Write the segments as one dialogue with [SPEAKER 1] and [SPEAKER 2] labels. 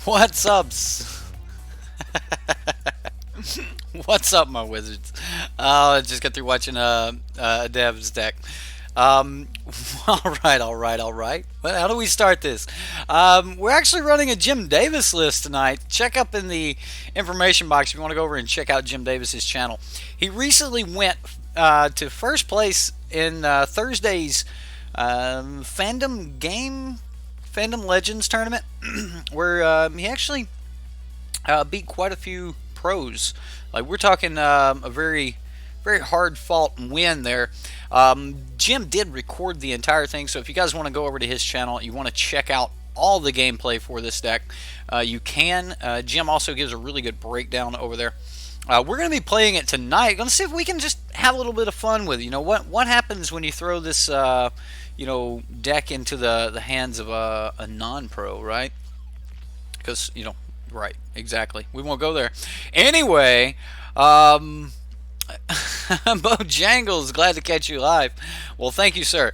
[SPEAKER 1] What's up? What's up, my wizards? I just got through watching a dev's deck. Um, all right. Well, how do we start this? We're actually running a Jim Davis list tonight. Check up in the information box if you want to go over and check out Jim Davis's channel. He recently went to first place in Thursday's Fandom Legends Tournament, where he actually beat quite a few pros. Like we're talking a very hard fought win there. Jim did record the entire thing, so if you guys want to go over to his channel, you want to check out all the gameplay for this deck, you can. Jim also gives a really good breakdown over there. We're going to be playing it tonight. Going to see if we can just have a little bit of fun with it. You know what happens when you throw this deck into the hands of a non-pro, right? Because right, exactly. We won't go there. Anyway, Bojangles, glad to catch you live. Well, thank you, sir.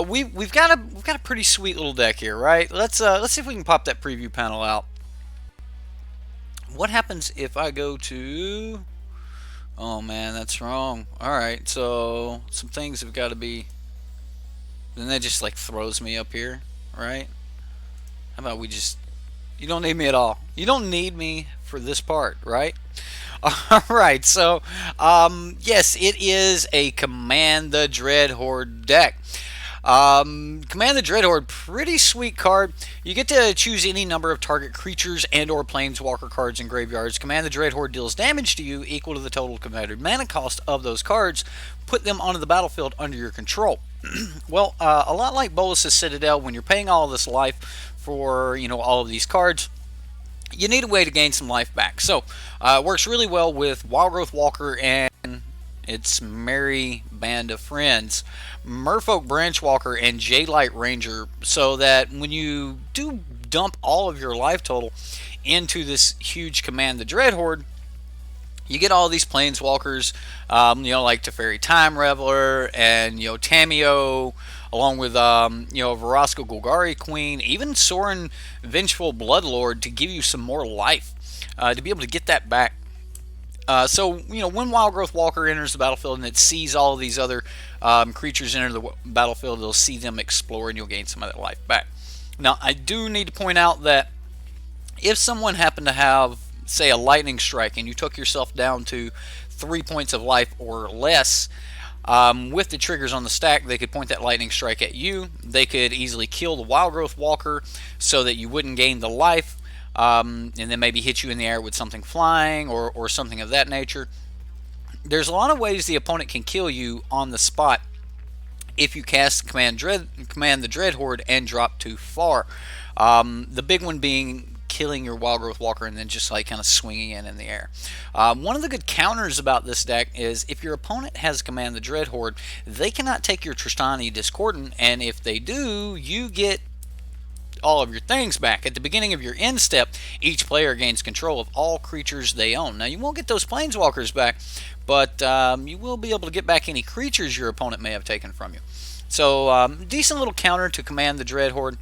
[SPEAKER 1] We've got a pretty sweet little deck here, right? Let's see if we can pop that preview panel out. What happens if I go to? Oh man, that's wrong. All right, so some things have got to be. Then that just like throws me up here, right? How about we just? You don't need me at all. You don't need me for this part, right? Alright, so yes, it is a Command the Dreadhorde deck. Command the Dreadhorde, pretty sweet card. You get to choose any number of target creatures and or planeswalker cards in graveyards. Command the Dreadhorde deals damage to you equal to the total commanded mana cost of those cards. Put them onto the battlefield under your control. Well, a lot like Bolas's Citadel, when you're paying all this life for all of these cards, you need a way to gain some life back. So it works really well with Wildgrowth Walker and its merry band of friends, Merfolk Branchwalker and Jadelight Ranger, so that when you do dump all of your life total into this huge Command the Dreadhorde, you get all these planeswalkers, like Teferi Time Reveler and Tameo, along with Verosco Golgari Queen, even Sorin Vengeful Bloodlord to give you some more life, to be able to get that back. So when Wildgrowth Walker enters the battlefield and it sees all of these other creatures enter the battlefield, it'll see them explore and you'll gain some of that life back. Now, I do need to point out that if someone happened to have, say, a lightning strike and you took yourself down to 3 points of life or less, with the triggers on the stack, they could point that lightning strike at you. They could easily kill the Wildgrowth Walker so that you wouldn't gain the life, and then maybe hit you in the air with something flying or something of that nature. There's a lot of ways the opponent can kill you on the spot if you cast Command the Dreadhorde and drop too far. The big one being killing your Wildgrowth Walker and then just like kind of swinging in the air. One of the good counters about this deck is if your opponent has Command the Dreadhorde, they cannot take your Tristani Discordant, and if they do, you get all of your things back. At the beginning of your end step, each player gains control of all creatures they own. Now, you won't get those planeswalkers back, but you will be able to get back any creatures your opponent may have taken from you. So, decent little counter to Command the Dreadhorde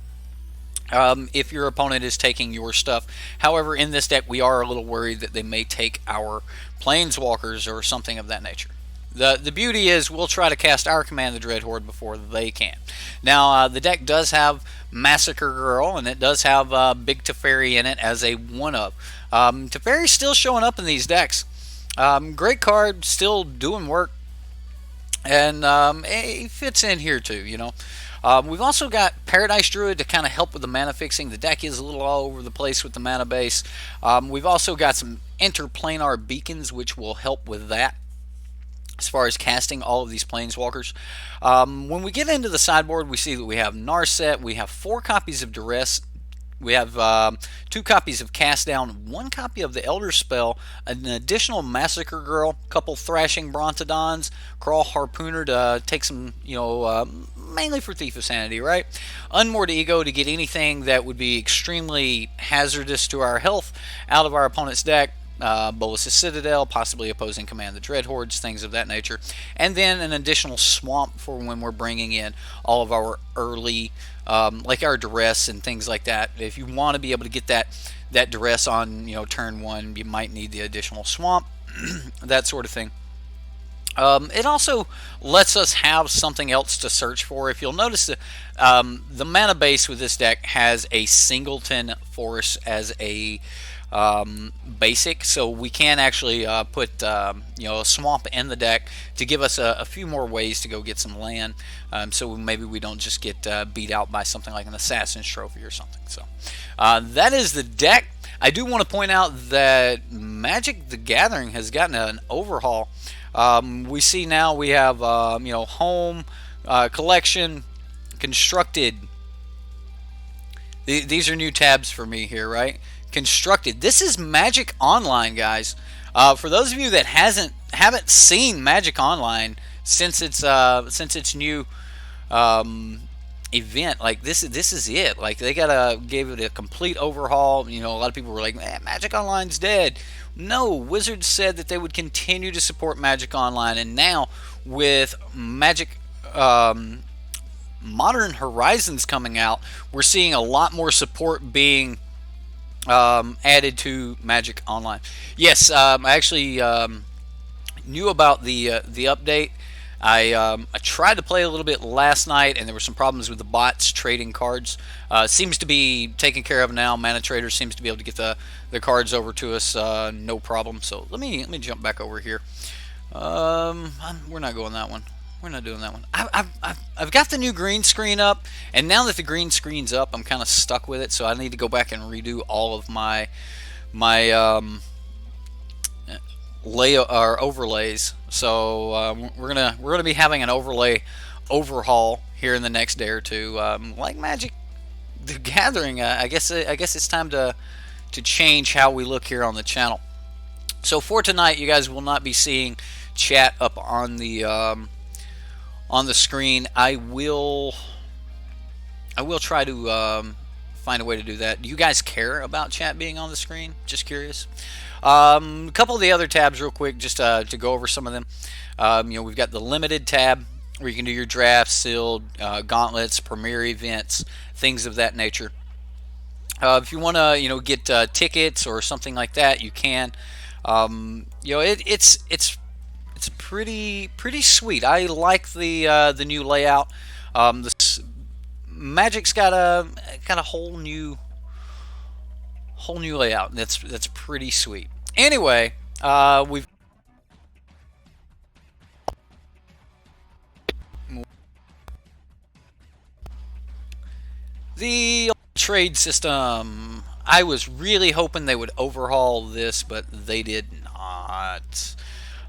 [SPEAKER 1] if your opponent is taking your stuff. However, in this deck, we are a little worried that they may take our planeswalkers or something of that nature. The beauty is we'll try to cast our Command the Dreadhorde before they can. Now, the deck does have Massacre Girl, and it does have Big Teferi in it as a one-up. Teferi's still showing up in these decks. Great card, still doing work, and it fits in here too, We've also got Paradise Druid to kind of help with the mana fixing. The deck is a little all over the place with the mana base. We've also got some Interplanar Beacons, which will help with that as far as casting all of these planeswalkers. When we get into the sideboard, we see that we have Narset, we have 4 copies of Duress, we have 2 copies of Cast Down, 1 copy of the Elder Spell, an additional Massacre Girl, a couple Thrashing Brontodons, Crawl Harpooner to take some, mainly for Thief of Sanity, right? Unmoored Ego to get anything that would be extremely hazardous to our health out of our opponent's deck. Bolus's Citadel, possibly opposing Command the Dreadhordes, things of that nature. And then an additional swamp for when we're bringing in all of our early, like our duress and things like that. If you want to be able to get that duress on, turn 1, you might need the additional swamp, that sort of thing. It also lets us have something else to search for. If you'll notice, the mana base with this deck has a singleton force as a basic, so we can actually put a swamp in the deck to give us a few more ways to go get some land. So maybe we don't just get beat out by something like an Assassin's Trophy or something. So that is the deck. I do want to point out that Magic the Gathering has gotten an overhaul. We see now we have home, collection, constructed. These are new tabs for me here, right? Constructed. This is Magic Online, guys. For those of you that haven't seen Magic Online since its new event, like this is it. Like they gave it a complete overhaul. A lot of people were like, Magic Online's dead. No, Wizards said that they would continue to support Magic Online, and now with Magic Modern Horizons coming out, we're seeing a lot more support being added to Magic Online. Yes, I actually knew about the update. I tried to play a little bit last night, and there were some problems with the bots trading cards. Seems to be taken care of now. manatraders seems to be able to get the cards over to us no problem. So let me jump back over here. We're not going that one. We're not doing that one. I've got the new green screen up, and now that the green screen's up, I'm kind of stuck with it. So I need to go back and redo all of my overlays. So we're gonna be having an overlay overhaul here in the next day or two. Like Magic the Gathering, I guess it's time to change how we look here on the channel. So for tonight, you guys will not be seeing chat up on the screen. I will try to find a way to do that. Do you guys care about chat being on the screen? Just curious. A couple of the other tabs real quick, just to go over some of them. We've got the limited tab where you can do your drafts, sealed, gauntlets, premier events, things of that nature. If you want to get tickets or something like that, you can. It's pretty sweet. I like the new layout. This Magic's got a whole new layout. That's pretty sweet. Anyway, we've the trade system. I was really hoping they would overhaul this, but they did not.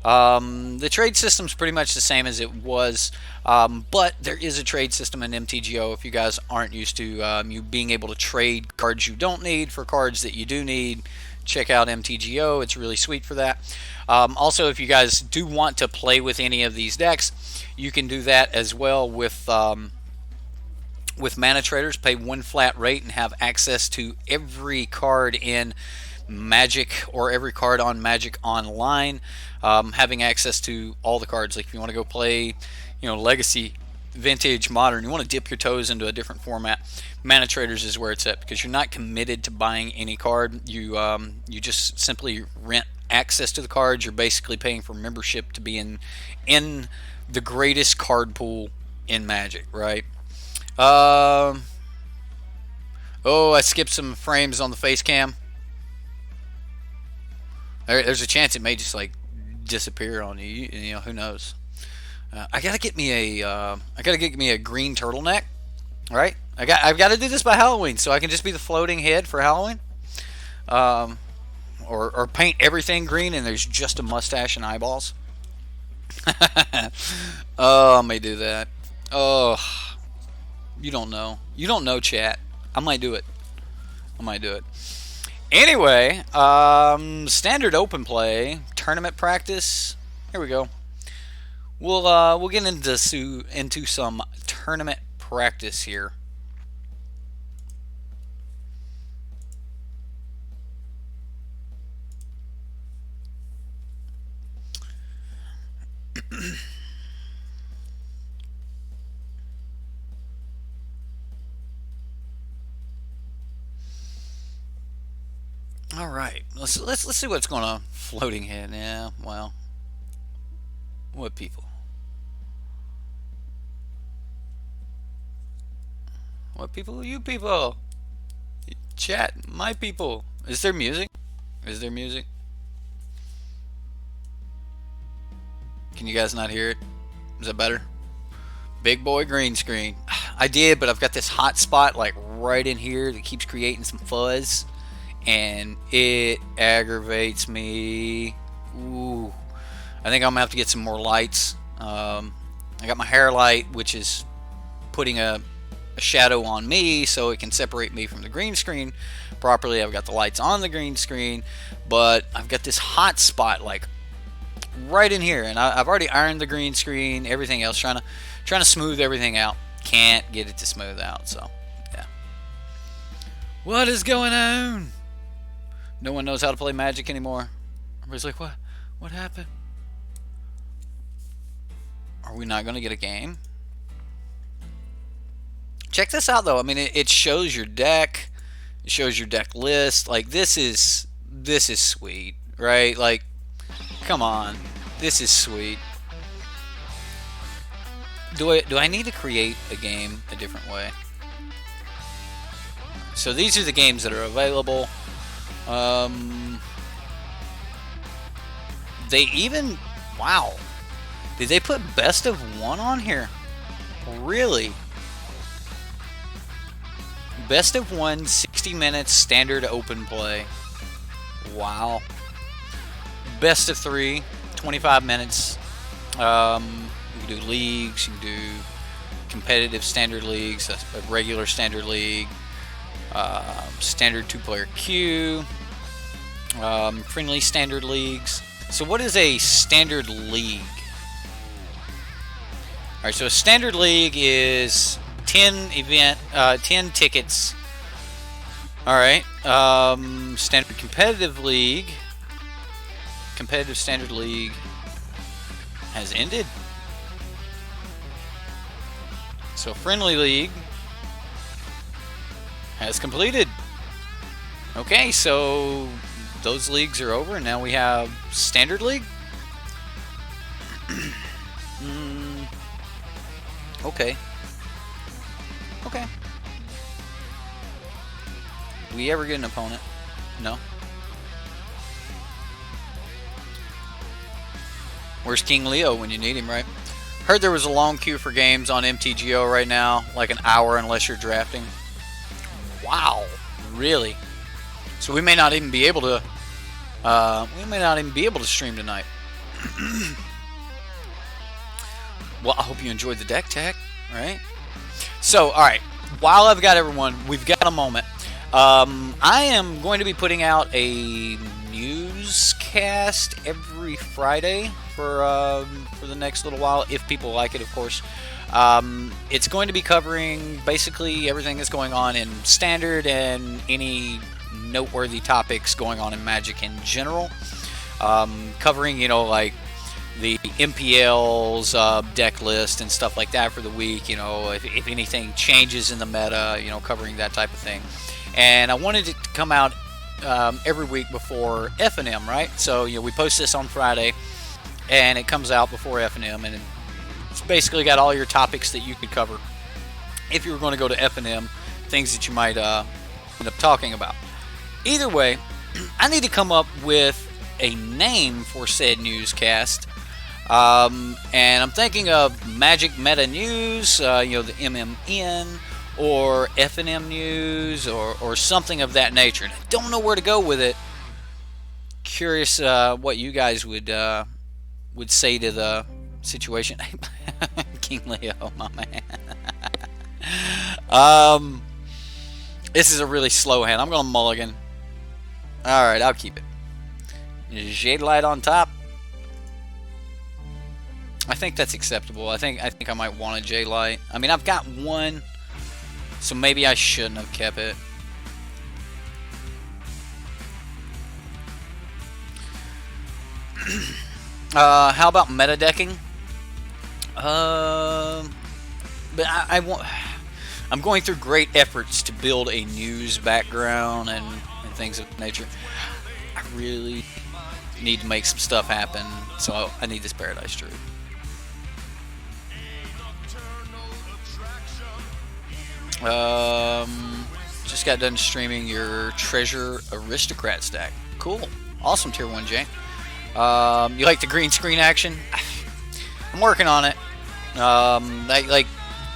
[SPEAKER 1] The trade system's pretty much the same as it was, but there is a trade system in MTGO if you guys aren't used to you being able to trade cards you don't need for cards that you do need. Check out MTGO. It's really sweet for that. Also, if you guys do want to play with any of these decks, you can do that as well with manatraders. Pay one flat rate and have access to every card in Magic or every card on Magic Online. Having access to all the cards. Like if you want to go play, Legacy, Vintage, Modern, you want to dip your toes into a different format, manatraders is where it's at, because you're not committed to buying any card. You just simply rent access to the cards. You're basically paying for membership to be in the greatest card pool in Magic, right? Oh, I skipped some frames on the face cam. There's a chance it may just like disappear on you. Who knows? I gotta get me a green turtleneck. Right? I've got to do this by Halloween, so I can just be the floating head for Halloween. Or paint everything green and there's just a mustache and eyeballs. Oh, I may do that. Oh, you don't know. You don't know, chat. I might do it. Anyway, standard open play, tournament practice. Here we go. We'll get into some tournament practice here. All right, let's see what's going on. Floating head. Yeah, well, what people? What people? You people. Chat. My people. Is there music? Is there music? Can you guys not hear it? Is that better? Big boy green screen. I did, but I've got this hot spot like right in here that keeps creating some fuzz, and it aggravates me. Ooh. I think I'm gonna have to get some more lights. I got my hair light, which is putting a shadow on me so it can separate me from the green screen properly. I've got the lights on the green screen, but I've got this hot spot like right in here, and I've already ironed the green screen, everything else, trying to smooth everything out. Can't get it to smooth out, so yeah. What is going on? No one knows how to play Magic anymore. Everybody's like, what happened? Are we not going to get a game? Check this out though. I mean, it shows your deck. It shows your deck list. Like this is sweet, right? Like, come on, this is sweet. Do I need to create a game a different way? So these are the games that are available. They even, wow, did they put best of one on here? Really? Best of one, 60 minutes, standard open play. Wow. Best of three, 25 minutes. You can do leagues, you can do competitive standard leagues, a regular standard league, standard two-player queue, friendly standard leagues. So what is a standard league? Alright, so a standard league is 10 tickets. Alright, standard competitive league. Competitive standard league has ended. So friendly league has completed. Okay, so those leagues are over, and now we have standard league. Okay. Okay. Do we ever get an opponent? No. Where's King Leo when you need him, right? Heard there was a long queue for games on MTGO right now, like an hour unless you're drafting. Wow, really? So we may not even be able to. Stream tonight. Well, I hope you enjoyed the deck tech, right? So, all right. While I've got everyone, we've got a moment. I am going to be putting out a newscast every Friday for the next little while, if people like it, of course. It's going to be covering basically everything that's going on in Standard and any noteworthy topics going on in Magic in general. Covering, like the MPL's deck list and stuff like that for the week. If anything changes in the meta, covering that type of thing. And I wanted it to come out every week before F&M, right? So, we post this on Friday, and it comes out before F&M, and it's basically got all your topics that you could cover if you were going to go to F&M, things that you might end up talking about. Either way, I need to come up with a name for said newscast, and I'm thinking of Magic Meta News, the MMN, or F&M News, or something of that nature. And I don't know where to go with it. Curious what you guys would say to the situation. King Leo, my man. This is a really slow hand. I'm going to mulligan. Alright, I'll keep it. Jade Light on top. I think that's acceptable. I think I might want a Jade Light. I mean, I've got one, so maybe I shouldn't have kept it. How about meta decking? But I want. I'm going through great efforts to build a news background and things of that nature. I really need to make some stuff happen, so I need this Paradise Druid. Just got done streaming your Treasure Aristocrat stack. Cool. Awesome, Tier 1 Jay. You like the green screen action? I'm working on it.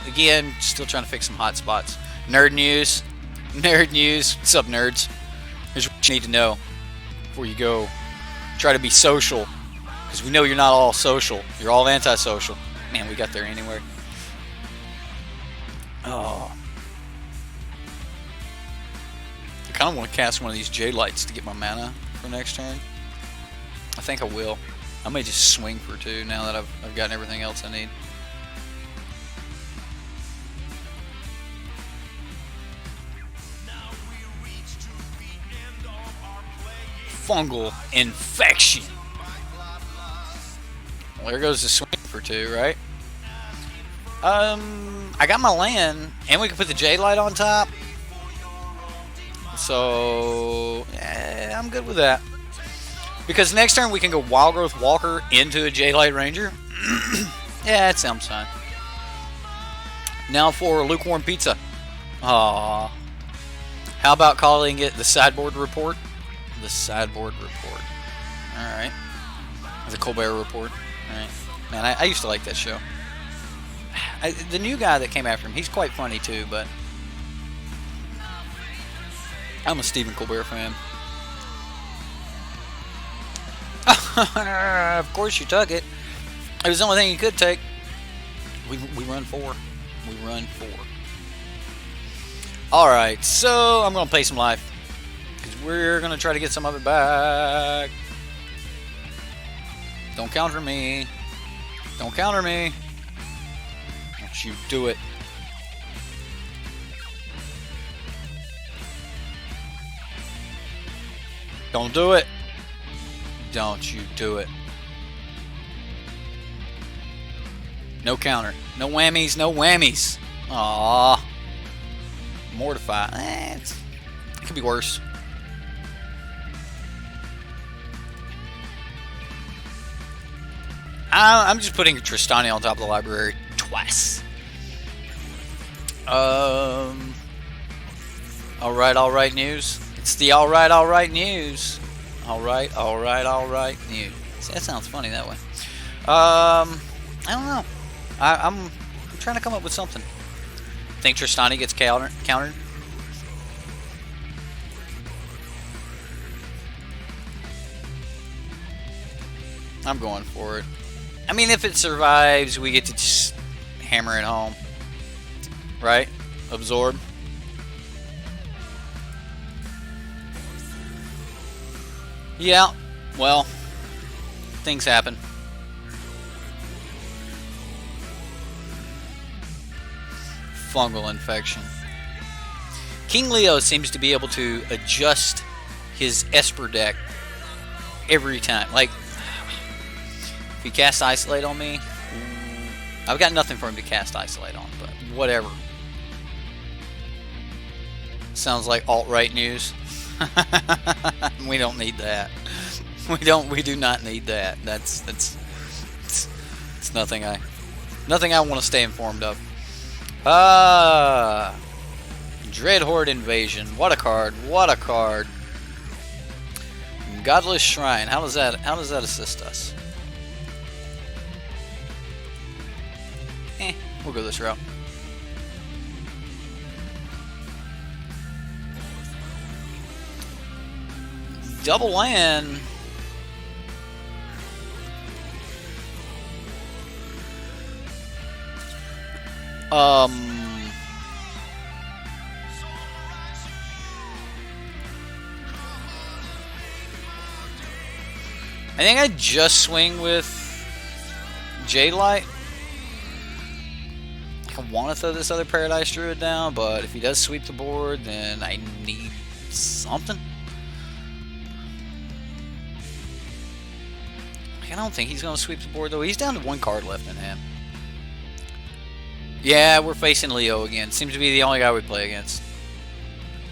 [SPEAKER 1] Again, still trying to fix some hot spots. Nerd news. Nerd news. What's up, nerds? Here's what you need to know before you go try to be social. Because we know you're not all social. You're all antisocial. Man, we got there anyway. Oh. I kind of want to cast one of these J-Lights to get my mana for next turn. I think I will. I may just swing for 2 now that I've gotten everything else I need. Fungal infection. Well, there goes the swing for 2, right? I got my land, and we can put the J-Light on top. So, yeah, I'm good with that. Because next turn we can go Wild Growth Walker into a J-Light Ranger. Yeah, that sounds fine. Now for Lukewarm Pizza. Aww. How about calling it the Sideboard Report? The Sideboard Report. Alright. The Colbert Report. Alright. Man, I used to like that show. The new guy that came after him, he's quite funny too, but I'm a Stephen Colbert fan. Of course you took it. It was the only thing you could take. We run 4. We run 4. Alright, so I'm going to pay some life. Because we're going to try to get some of it back. Don't counter me. Don't counter me. Don't you do it. Don't do it. Don't you do it. No counter. No whammies, no whammies. Aww. Mortify. It could be worse. I'm just putting Tristani on top of the library twice. Alright news. It's the alright news. Alright news. See, that sounds funny that way. I don't know. I'm trying to come up with something. Think Tristani gets countered? I'm going for it. I mean, if it survives, we get to just hammer it home. Right? Absorb. Yeah, well, things happen. Fungal infection. King Leo seems to be able to adjust his Esper deck every time. Like, if he casts Isolate on me, I've got nothing for him to cast Isolate on, but whatever. Sounds like alt-right news. We don't need that. We do not need that. That's nothing I want to stay informed of. Dreadhorde Invasion. What a card. What a card. Godless Shrine. How does that assist us? We'll go this route. Double land. I think I just swing with J-Light. I want to throw this other Paradise Druid down, but if he does sweep the board, then I need something. I don't think he's going to sweep the board, though. He's down to 1 card left in hand. Yeah, we're facing Leo again. Seems to be the only guy we play against.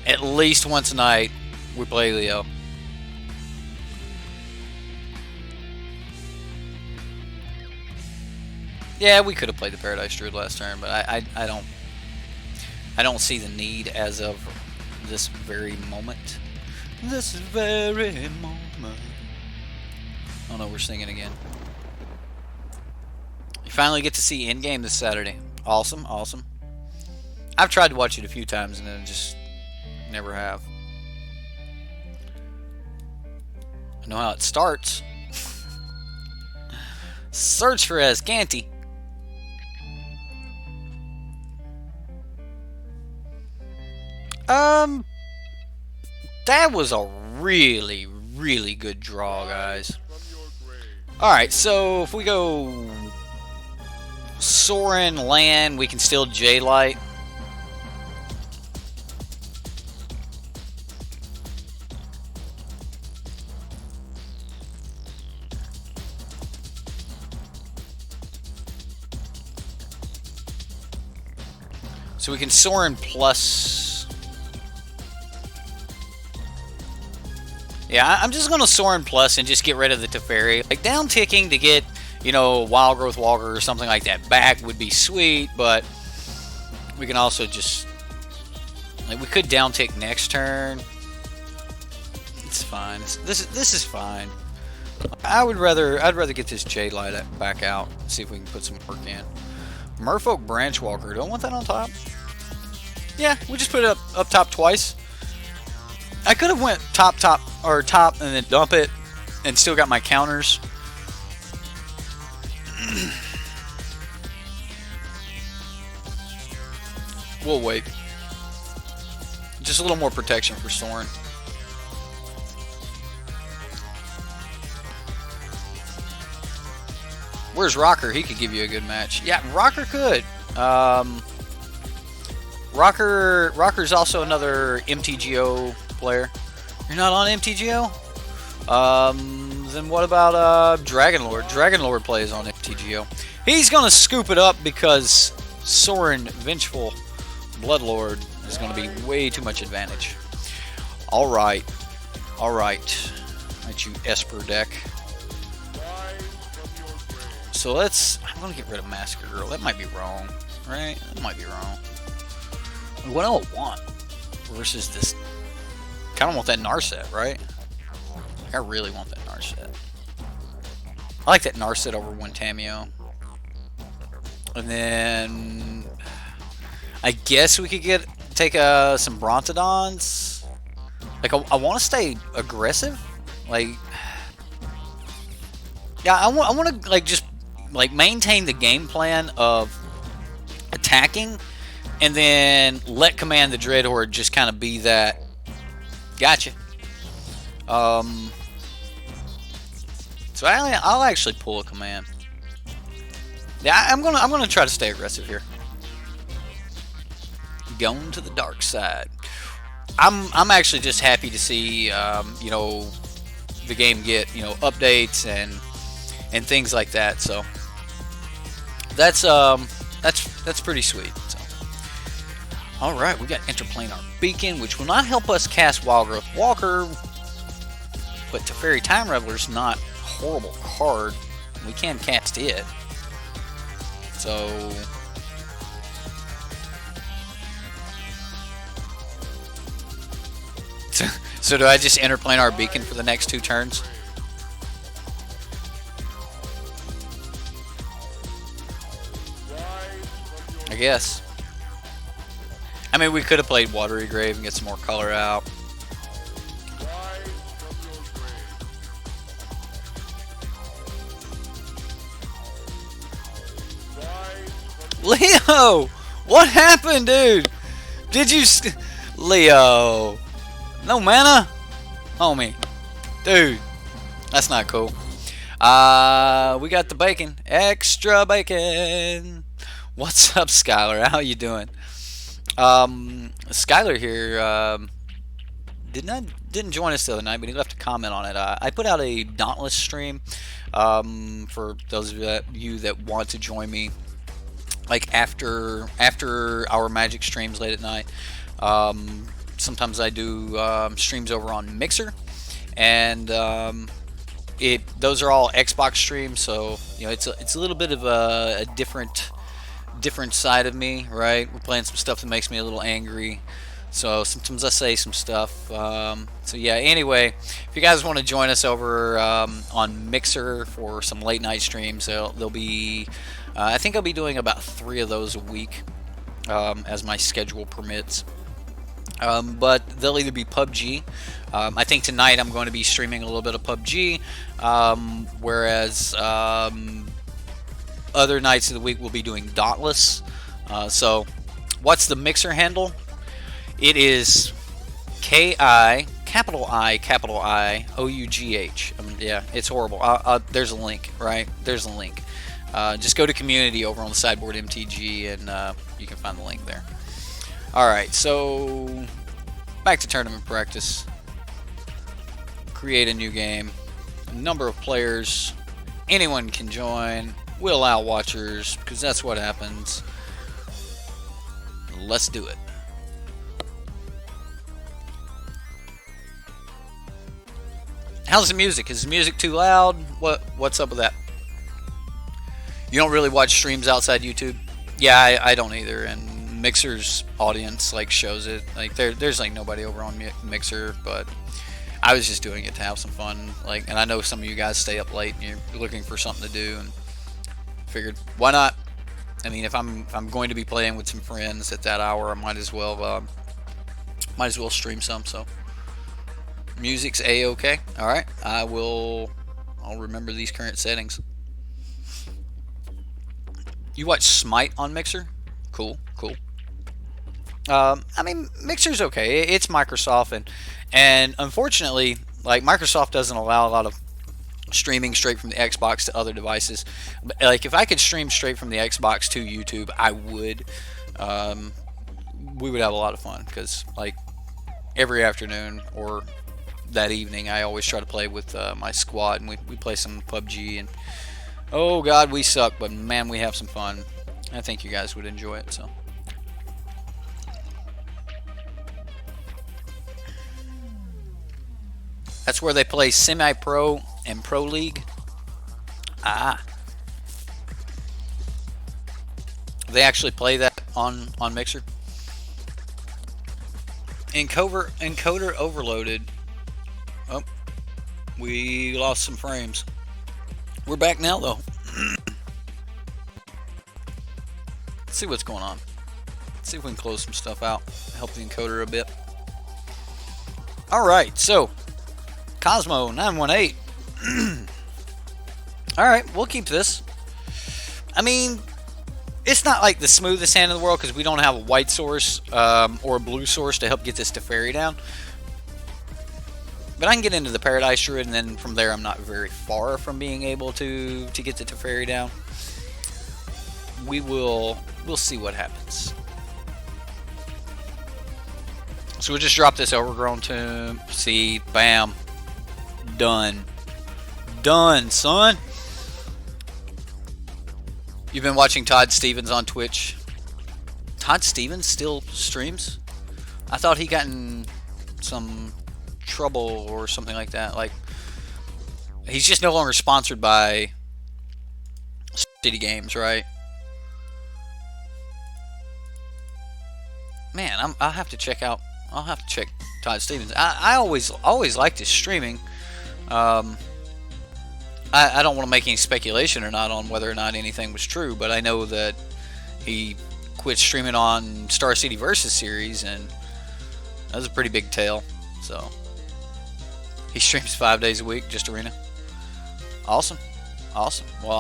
[SPEAKER 1] At least once a night, we play Leo. Yeah, we could have played the Paradise Druid last turn, but I don't see the need as of this very moment. This very moment. Oh no, we're singing again. You finally get to see in-game this Saturday. Awesome, awesome. I've tried to watch it a few times and then just never have. I know how it starts. Search for Ascanti. That was a really, really good draw, guys. Alright, so if we go Sorin, land, we can still J-Light. So we can Sorin plus... Yeah, I'm just going to Sorin plus and just get rid of the Teferi. Like, down ticking to get, you know, Wild Growth Walker or something like that back would be sweet, but we can also just... Like, we could down tick next turn. It's fine. This is fine. I'd rather get this Jade Light back out. See if we can put some work in. Merfolk Branchwalker. Do I want that on top? Yeah, we just put it up top twice. I could have went top, and then dump it, and still got my counters. We'll wait. Just a little more protection for Sorin. Where's Rocker? He could give you a good match. Yeah, Rocker could. Rocker's also another MTGO player. You're not on MTGO? Then what about Dragonlord? Dragonlord plays on MTGO. He's gonna scoop it up because Sorin Vengeful Bloodlord is gonna be way too much advantage. Alright. Alright. That's you Esper deck. So I'm gonna get rid of Massacre Girl. That might be wrong, right? That might be wrong. What do I want versus this? Kind of want that Narset, right? Like, I really want that Narset. I like that Narset over one Tameo. And then I guess we could take some Brontodons. Like I want to stay aggressive. Like yeah, I want to like just like maintain the game plan of attacking, and then let command the Dreadhorde just kind of be that. Gotcha. So I'll actually pull a command. Yeah, I'm gonna try to stay aggressive here. Going to the dark side. I'm actually just happy to see you know, the game get, you know, updates and things like that. So that's pretty sweet. So. All right, we got Interplanar Beacon, which will not help us cast Wild Growth Walker, but Teferi Time Reveler's not a horrible card. We can cast it. So so do I just Interplanar Beacon for the next 2 turns? I guess. I mean, we could have played Watery Grave and get some more color out. Leo! What happened, dude? Did you... Leo! No mana? Homie. Dude. That's not cool. We got the bacon. Extra bacon! What's up, Skylar? How you doing? Skylar here didn't join us the other night, but he left a comment on it. I put out a Dauntless stream for those of you that want to join me like after our Magic streams late at night. Sometimes I do streams over on Mixer, and those are all Xbox streams, so it's a little bit of a different side of me, right? We're playing some stuff that makes me a little angry, so sometimes I say some stuff. So yeah, anyway, if you guys want to join us over on Mixer for some late night streams, they'll be I think I'll be doing about 3 of those a week, as my schedule permits. But they'll either be PUBG. I think tonight I'm going to be streaming a little bit of PUBG, whereas other nights of the week we'll be doing Dauntless. So, what's the Mixer handle? It is KI capital I OUGH. Yeah, it's horrible. There's a link, right? There's a link. Just go to community over on the Sideboard MTG, and you can find the link there. Alright, so back to tournament practice. Create a new game. Number of players. Anyone can join. We'll allow watchers, because that's what happens. Let's do it. How's the music? Is the music too loud? What's up with that? You don't really watch streams outside YouTube? Yeah, I don't either, and Mixer's audience like shows it. Like there's like nobody over on Mixer, but I was just doing it to have some fun. Like, and I know some of you guys stay up late and you're looking for something to do, and figured why not? I mean, if I'm going to be playing with some friends at that hour, I might as well stream some. So music's a-okay. All right, I'll remember these current settings. You watch Smite on Mixer? Cool. I mean, Mixer's okay. It's Microsoft, and unfortunately, like, Microsoft doesn't allow a lot of streaming straight from the Xbox to other devices. Like, if I could stream straight from the Xbox to YouTube, I would. We would have a lot of fun, because like every afternoon or that evening, I always try to play with my squad, and we play some PUBG, and oh god, we suck, but man, we have some fun. I think you guys would enjoy it. So that's where they play semi-pro and pro league. They actually play that on Mixer. Encoder overloaded. Oh, we lost some frames. We're back now though. Let's see what's going on. Let's see if we can close some stuff out. Help the encoder a bit. Alright, so Cosmo 918. Alright, we'll keep this. I mean, it's not like the smoothest hand in the world, because we don't have a white source or a blue source to help get this Teferi down. But I can get into the Paradise Druid, and then from there I'm not very far from being able to get the Teferi down. We'll see what happens. So we'll just drop this Overgrown Tomb. See, bam. Done. Done, son. You've been watching Todd Stevens on Twitch. Todd Stevens still streams? I thought he got in some trouble or something like that. Like, he's just no longer sponsored by City Games, right? Man, I'll have to check out. I'll have to check Todd Stevens. I always liked his streaming. I don't want to make any speculation or not on whether or not anything was true, but I know that he quit streaming on Star City Versus series, and that was a pretty big tale. So he streams 5 days a week, just Arena. Awesome. Well,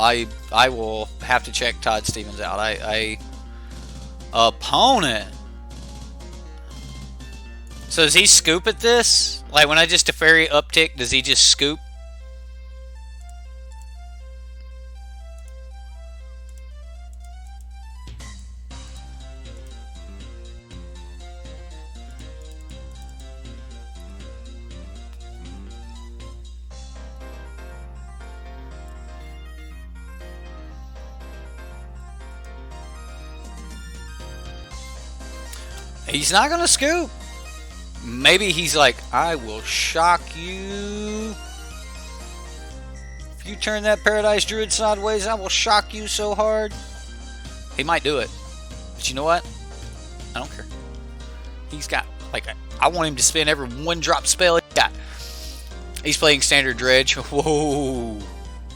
[SPEAKER 1] I will have to check Todd Stevens out. Opponent. So does he scoop at this? Like, when I just Teferi uptick, does he just scoop? He's not gonna scoop. Maybe he's like, I will shock you. If you turn that Paradise Druid sideways, I will shock you so hard. He might do it. But you know what? I don't care. He's got, like, I want him to spend every 1-drop spell he got. He's playing Standard Dredge. Whoa.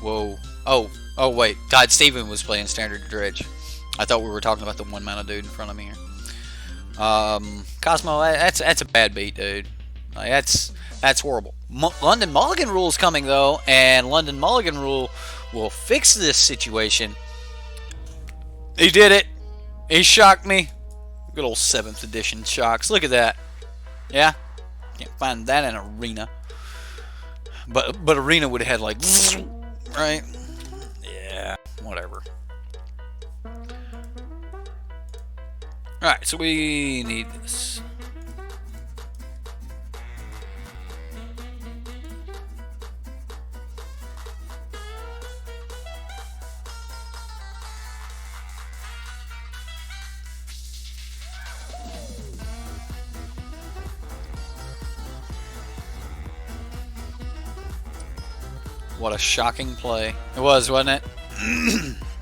[SPEAKER 1] Whoa. Oh, wait. God, Steven was playing Standard Dredge. I thought we were talking about the 1-mana dude in front of me here. Cosmo, that's a bad beat, dude. Like, that's horrible. London Mulligan rule's coming, though, and London Mulligan rule will fix this situation. He did it. He shocked me. Good old 7th edition shocks. Look at that. Yeah? Can't find that in Arena. But Arena would have had, like, right? Yeah, whatever. Alright, so we need this. What a shocking play. It was, wasn't it?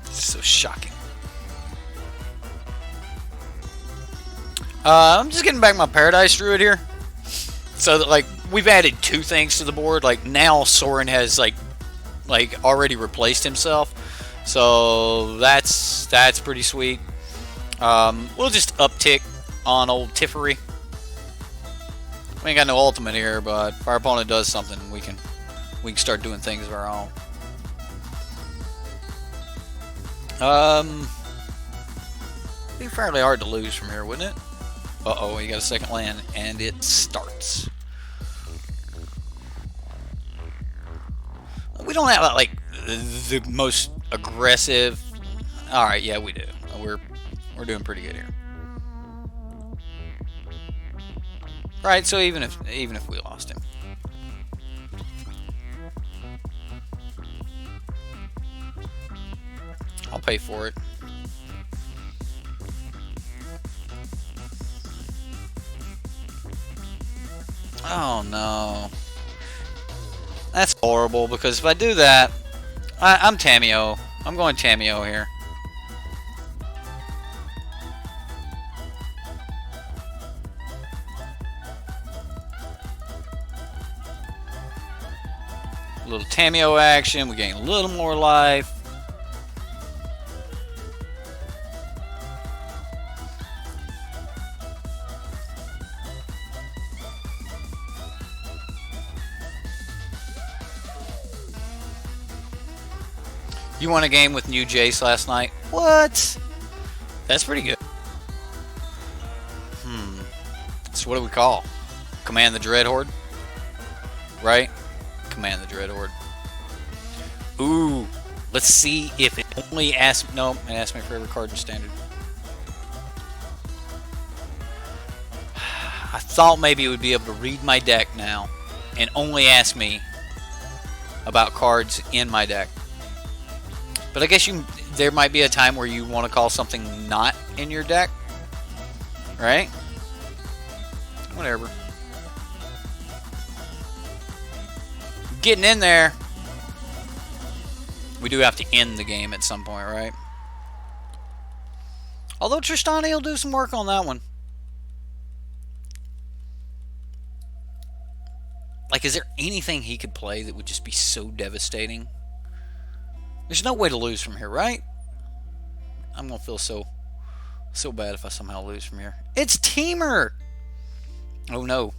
[SPEAKER 1] So shocking. I'm just getting back my Paradise Druid here. So that, like, we've added 2 things to the board. Like, now Soren has, like already replaced himself. So that's pretty sweet. We'll just uptick on old Tiffery. We ain't got no ultimate here, but if our opponent does something, we can start doing things of our own. It'd be fairly hard to lose from here, wouldn't it? Uh-oh, you got a second land, and it starts. We don't have, like, the most aggressive... Alright, yeah, we do. We're doing pretty good here. Right, so even if we lost him. I'll pay for it. Oh no. That's horrible, because if I do that, I'm Tamio. I'm going Tamio here. A little Tamio action, we gain a little more life. You won a game with New Jace last night? What? That's pretty good. So what do we call? Command the Dreadhorde? Right? Command the Dreadhorde. Ooh. Let's see if it only asks... No, it asked me for every card in Standard. I thought maybe it would be able to read my deck now and only ask me about cards in my deck. But I guess there might be a time where you want to call something not in your deck. Right? Whatever. Getting in there. We do have to end the game at some point, right? Although Tristani will do some work on that one. Like, is there anything he could play that would just be so devastating? There's no way to lose from here, right? I'm going to feel so bad if I somehow lose from here. It's Teamer! Oh no.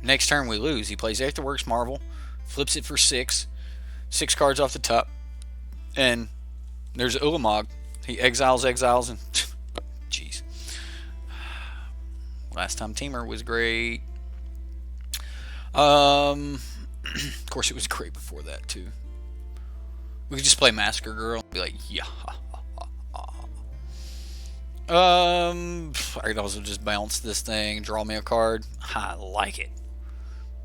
[SPEAKER 1] Next turn we lose. He plays Afterworks Marvel, flips it for 6. 6 cards off the top. And there's Ulamog. He exiles, and... Jeez. Last time Teamer was great. Of course, it was great before that, too. We could just play Massacre Girl and be like, yeah. I could also just bounce this thing, draw me a card. I like it.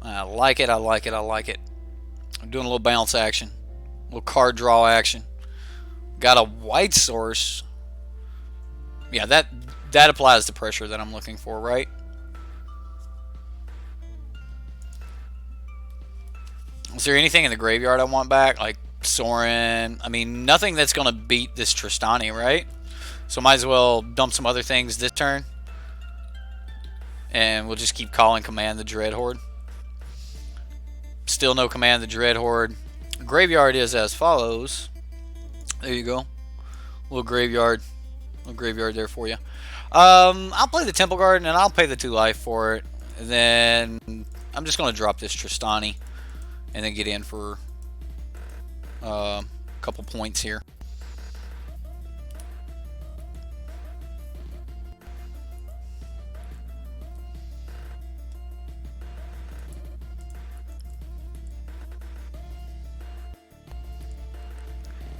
[SPEAKER 1] I like it. I'm doing a little bounce action. A little card draw action. Got a white source. Yeah, that applies the pressure that I'm looking for, right? Is there anything in the graveyard I want back? Like Sorin? I mean, nothing that's going to beat this Tristani, right? So might as well dump some other things this turn. And we'll just keep calling command the Dreadhorde. Still no command the Dreadhorde. Graveyard is as follows. There you go. Little graveyard there for you. I'll play the Temple Guard and I'll pay the 2 life for it. And then I'm just going to drop this Tristani and then get in for a couple points here.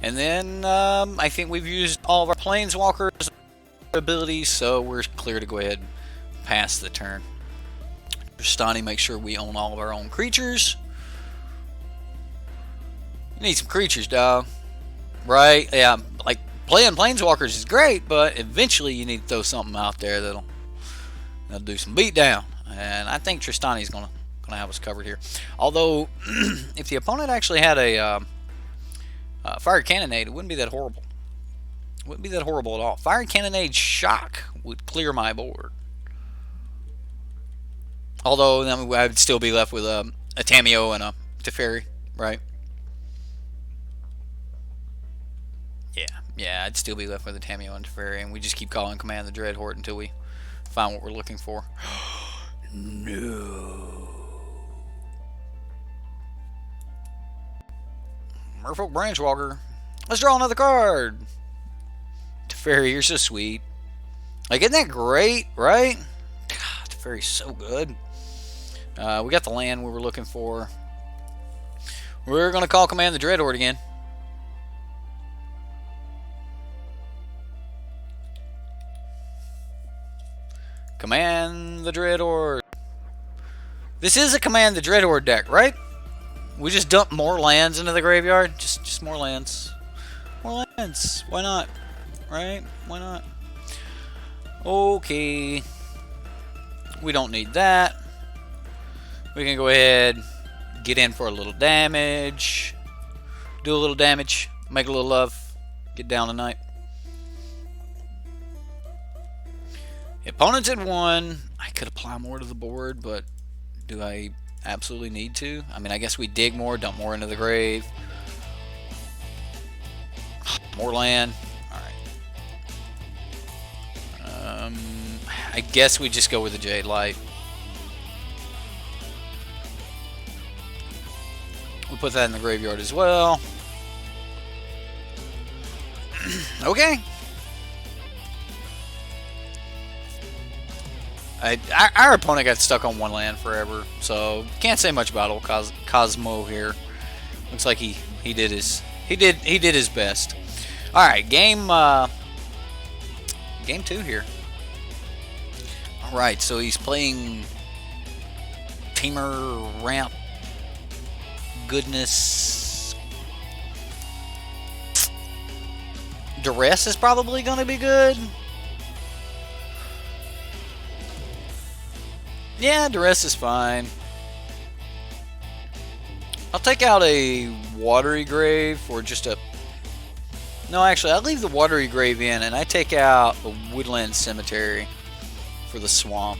[SPEAKER 1] And then I think we've used all of our Planeswalkers abilities, so we're clear to go ahead and pass the turn. Tristani, make sure we own all of our own creatures. You need some creatures, dog. Right? Yeah, like playing Planeswalkers is great, but eventually you need to throw something out there that'll do some beatdown. And I think Tristani's gonna have us covered here. Although, if the opponent actually had a Fire Cannonade, it wouldn't be that horrible. It wouldn't be that horrible at all. Fire Cannonade Shock would clear my board. Although then I would still be left with a Tameo and a Teferi, right? Yeah, I'd still be left with a Tameo and Teferi, and we just keep calling command the Dreadhorde until we find what we're looking for. No. Merfolk Branchwalker. Let's draw another card. Teferi, you're so sweet. Like, isn't that great, right? God, Teferi's so good. We got the land we were looking for. We're going to call command the Dreadhorde again. Command the Dreadhorde. This is a command the Dreadhorde deck, right? We just dump more lands into the graveyard. Just more lands. More lands. Why not? Right? Why not? Okay. We don't need that. We can go ahead, get in for a little damage. Do a little damage. Make a little love. Get down tonight. Opponents at 1. I could apply more to the board, but do I absolutely need to? I mean, I guess we dig more, dump more into the grave. More land. Alright. I guess we just go with the Jade Light. We'll put that in the graveyard as well. Okay. Our opponent got stuck on 1 land forever, so can't say much about old Cosmo here. Looks like he did his best. All right, game 2 here. All right, so he's playing Tamer Ramp Goodness. Duress is probably going to be good. Yeah, Duress is fine. I'll take out a Watery Grave for just a... No, actually, I'll leave the Watery Grave in, and I take out a Woodland Cemetery for the Swamp.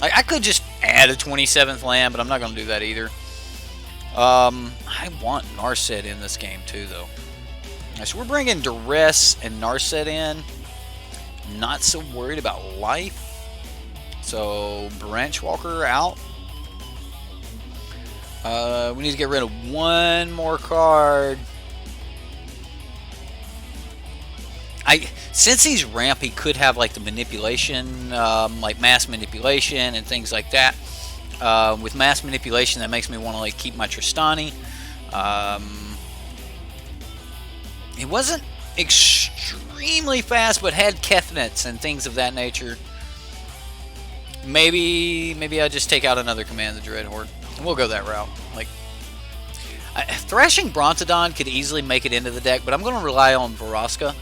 [SPEAKER 1] I could just add a 27th land, but I'm not going to do that either. I want Narset in this game, too, though. Right, so we're bringing Duress and Narset in. Not so worried about life. So, Branchwalker out. We need to get rid of 1 more card. Since he's ramp, he could have like the manipulation, like mass manipulation and things like that. With mass manipulation, that makes me want to like keep my Tristani. It wasn't extremely fast, but had Kethnets and things of that nature. Maybe I just take out another command, the Dreadhorde, and we'll go that route. Like, Thrashing Brontodon could easily make it into the deck, but I'm going to rely on Vraska.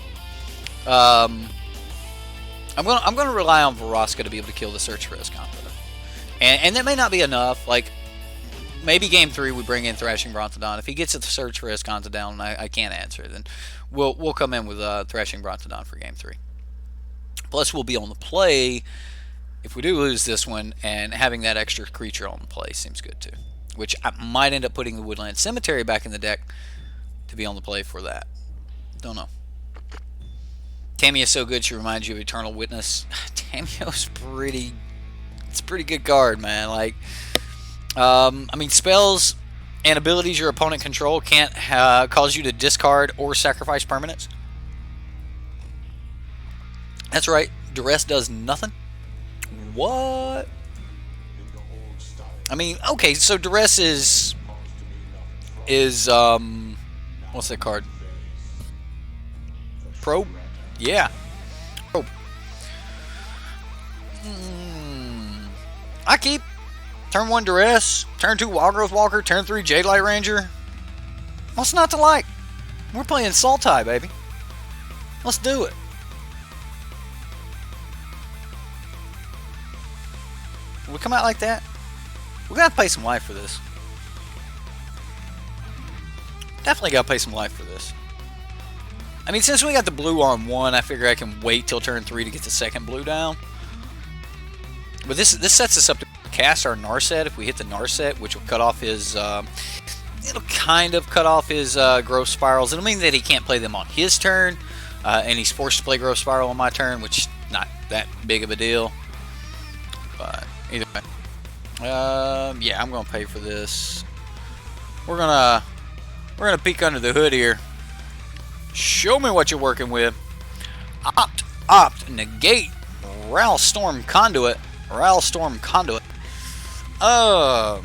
[SPEAKER 1] I'm gonna rely on Vraska to be able to kill the Search for Esconta, and that may not be enough. Like maybe game 3 we bring in Thrashing Brontodon. If he gets the Search for Esconta down, and I can't answer, then we'll come in with Thrashing Brontodon for game 3. Plus we'll be on the play if we do lose this one, and having that extra creature on the play seems good too. Which I might end up putting the Woodland Cemetery back in the deck to be on the play for that. Don't know. Tamiyo is so good she reminds you of Eternal Witness. Tamiyo's pretty. It's a pretty good card, man. Like, I mean, spells and abilities your opponent control can't cause you to discard or sacrifice permanents. That's right. Duress does nothing. What? I mean, okay, so Duress is what's that card? Probe? Yeah. Probe. I keep turn 1 Duress, turn 2 Wildgrowth Walker, turn 3 Jade Light Ranger. What's not to like? We're playing Sultai, baby. Let's do it. We come out like that? We're gonna have to pay some life for this. Definitely gotta pay some life for this. I mean, since we got the blue on 1, I figure I can wait till turn 3 to get the second blue down. But this sets us up to cast our Narset if we hit the Narset, which will cut off his. It'll kind of cut off his Growth Spirals. It'll mean that he can't play them on his turn, and he's forced to play Growth Spiral on my turn, which is not that big of a deal. But either way, yeah, I'm gonna pay for this. We're gonna peek under the hood here. Show me what you're working with. Opt, negate, Ral Storm Conduit. Ral Storm Conduit. Well,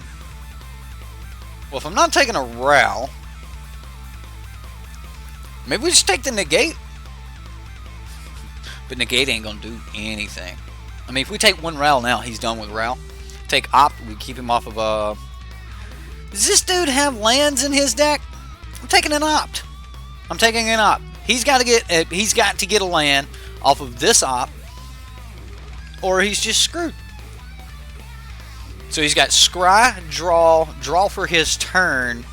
[SPEAKER 1] if I'm not taking a Ral, maybe we just take the negate. But negate ain't gonna do anything. I mean, if we take 1 Ral now, he's done with Ral. Take Opt, we keep him off of Does this dude have lands in his deck? I'm taking an Opt. I'm taking an Opt. He's got to get a land off of this Opt, or he's just screwed. So he's got scry, draw for his turn.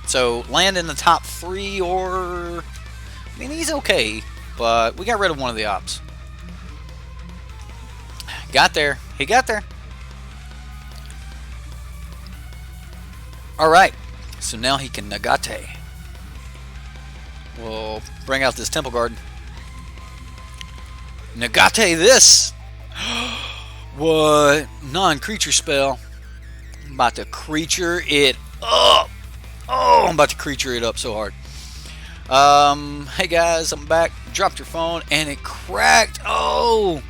[SPEAKER 1] So land in the top 3, or I mean, he's okay, but we got rid of one of the Opts. Got there. He got there. All right. So now he can Nagate. We'll bring out this Temple Garden. Nagate this. What? Non-creature spell. I'm about to creature it up. Oh, I'm about to creature it up so hard. Hey guys, I'm back. Dropped your phone and it cracked. Oh.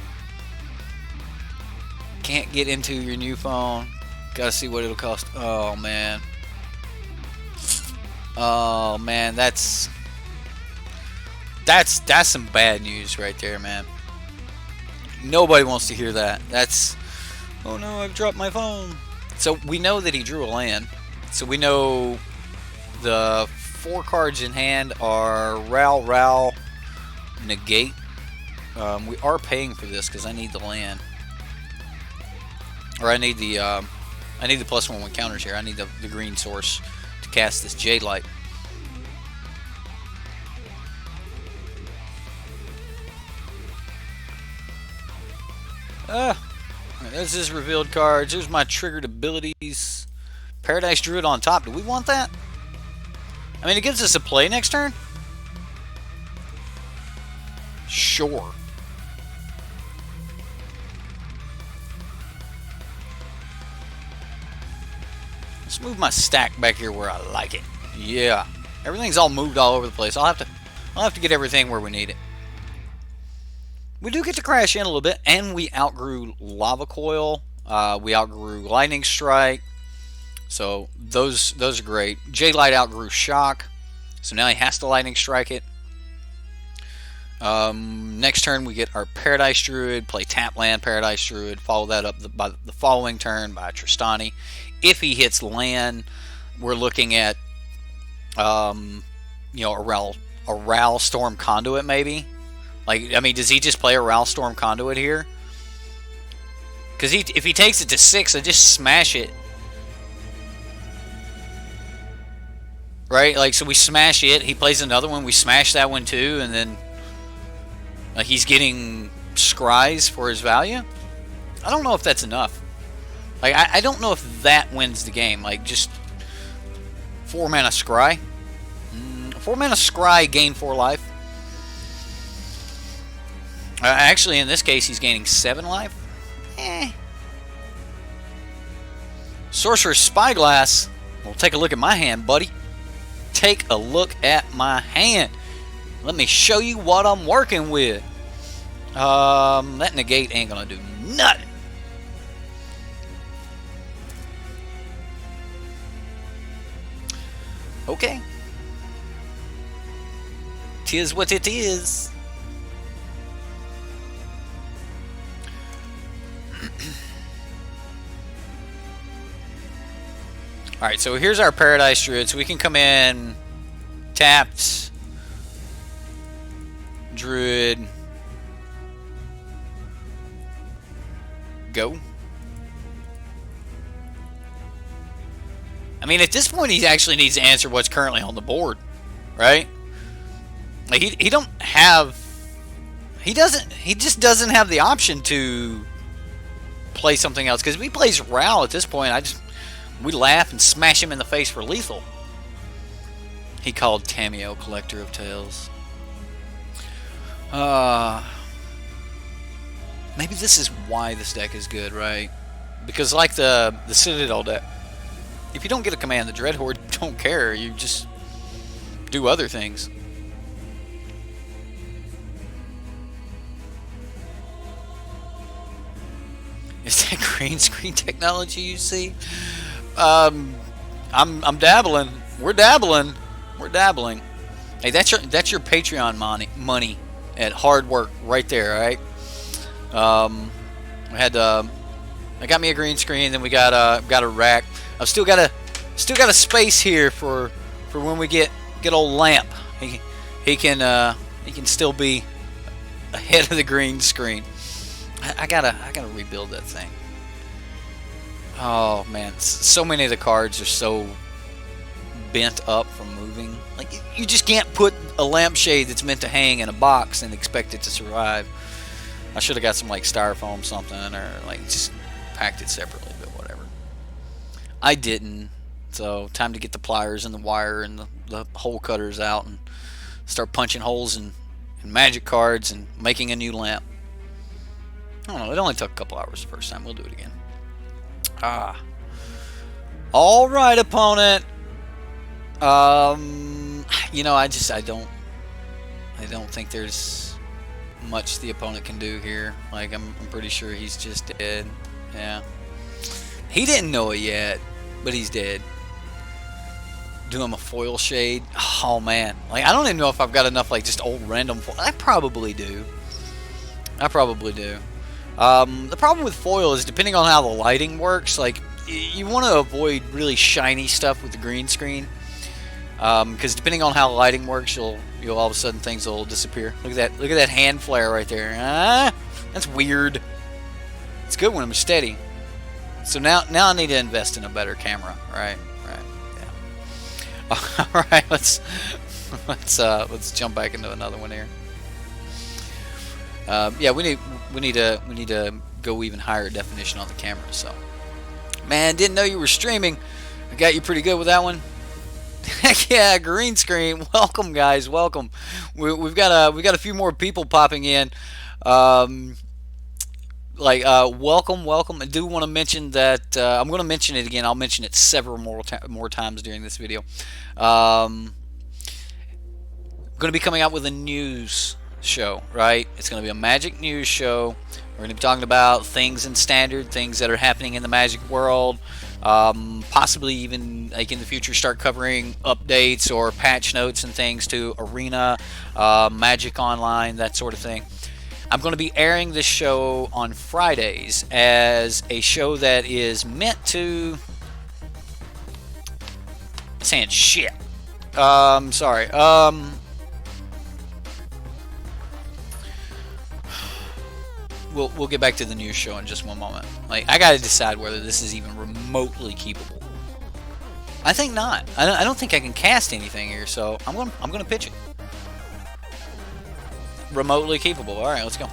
[SPEAKER 1] Can't get into your new phone. Gotta see what it'll cost. Oh man. Oh man, that's some bad news right there, man. Nobody wants to hear that. That's, oh no, I've dropped my phone. So we know that he drew a land. So we know the 4 cards in hand are Ral, negate. We are paying for this because I need the land. Or I need the +1/+1 counters here. I need the green source to cast this Jade Light. There's his revealed cards. Here's my triggered abilities. Paradise Druid on top. Do we want that? I mean, it gives us a play next turn. Sure. Let's move my stack back here where I like it. Yeah, everything's all moved all over the place. I'll have to get everything where we need it. We do get to crash in a little bit, and we outgrew Lava Coil. We outgrew Lightning Strike. So those are great. Jade Light outgrew Shock. So now he has to Lightning Strike it. Next turn we get our Paradise Druid, play tap land Paradise Druid, follow that up by the following turn by Tristani. If he hits land, we're looking at you know, a Ral Storm Conduit maybe, Like, I mean, does he just play a Ralstorm Conduit here? Because if he takes it to 6, I just smash it. Right? Like, so we smash it. He plays another one. We smash that one too. And then like, he's getting scries for his value. I don't know if that's enough. Like, I don't know if that wins the game. Like, just 4 mana scry. 4 mana scry, gain 4 life. Actually, in this case, he's gaining 7 life. Sorcerer's Spyglass. Well, take a look at my hand, buddy. Take a look at my hand. Let me show you what I'm working with. That negate ain't gonna do nothing. Okay. Tis what it is. Alright, so here's our Paradise Druid. So we can come in, tapped, Druid, go. I mean, at this point, he actually needs to answer what's currently on the board, right? Like, he don't have, he just doesn't have the option to play something else. Because if he plays Ral at this point, we laugh and smash him in the face for lethal. He called Tameo Collector of Tales. Maybe this is why this deck is good, right? Because like the Citadel deck, if you don't get a command, the Dreadhorde don't care. You just do other things. Is that green screen technology you see? I'm dabbling. We're dabbling. We're dabbling. Hey, that's your Patreon money at hard work right there. All right. We had I got me a green screen. Then we got a rack. I've still got a space here for when we get old Lamp. He can still be ahead of the green screen. I gotta rebuild that thing. Oh man, so many of the cards are so bent up from moving. Like, you just can't put a lampshade that's meant to hang in a box and expect it to survive. I should have got some like styrofoam something, or like just packed it separately, but whatever. I didn't. So time to get the pliers and the wire and the hole cutters out and start punching holes in magic cards and making a new lamp. I don't know, it only took a couple hours the first time. We'll do it again. Alright, opponent. You know, I don't think there's much the opponent can do here. Like, I'm pretty sure he's just dead. Yeah. He didn't know it yet, but he's dead. Do him a foil shade. Oh man. Like, I don't even know if I've got enough like just old random foil. I probably do. The problem with foil is, depending on how the lighting works, like, you want to avoid really shiny stuff with the green screen, because depending on how the lighting works, you'll all of a sudden things will disappear. Look at that hand flare right there. That's weird. It's good when I'm steady. So now I need to invest in a better camera. Right, yeah. All right, let's jump back into another one here. Yeah, we need to go even higher definition on the camera. So, man, didn't know you were streaming. I got you pretty good with that one. Heck yeah, green screen. Welcome, guys. Welcome. We've got a few more people popping in. Welcome. I do want to mention that I'm going to mention it again. I'll mention it several more times during this video. I'm going to be coming out with a news show, right? It's going to be a Magic news show. We're going to be talking about things in Standard, things that are happening in the Magic world. Possibly even, like, in the future, start covering updates or patch notes and things to Arena, Magic Online, that sort of thing. I'm going to be airing this show on Fridays as a show that is meant to... saying shit. Sorry. we'll get back to the news show in just one moment. Like, I gotta decide whether this is even remotely keepable. I think not. I don't think I can cast anything here, so I'm gonna pitch it. Remotely keepable. All right, let's go.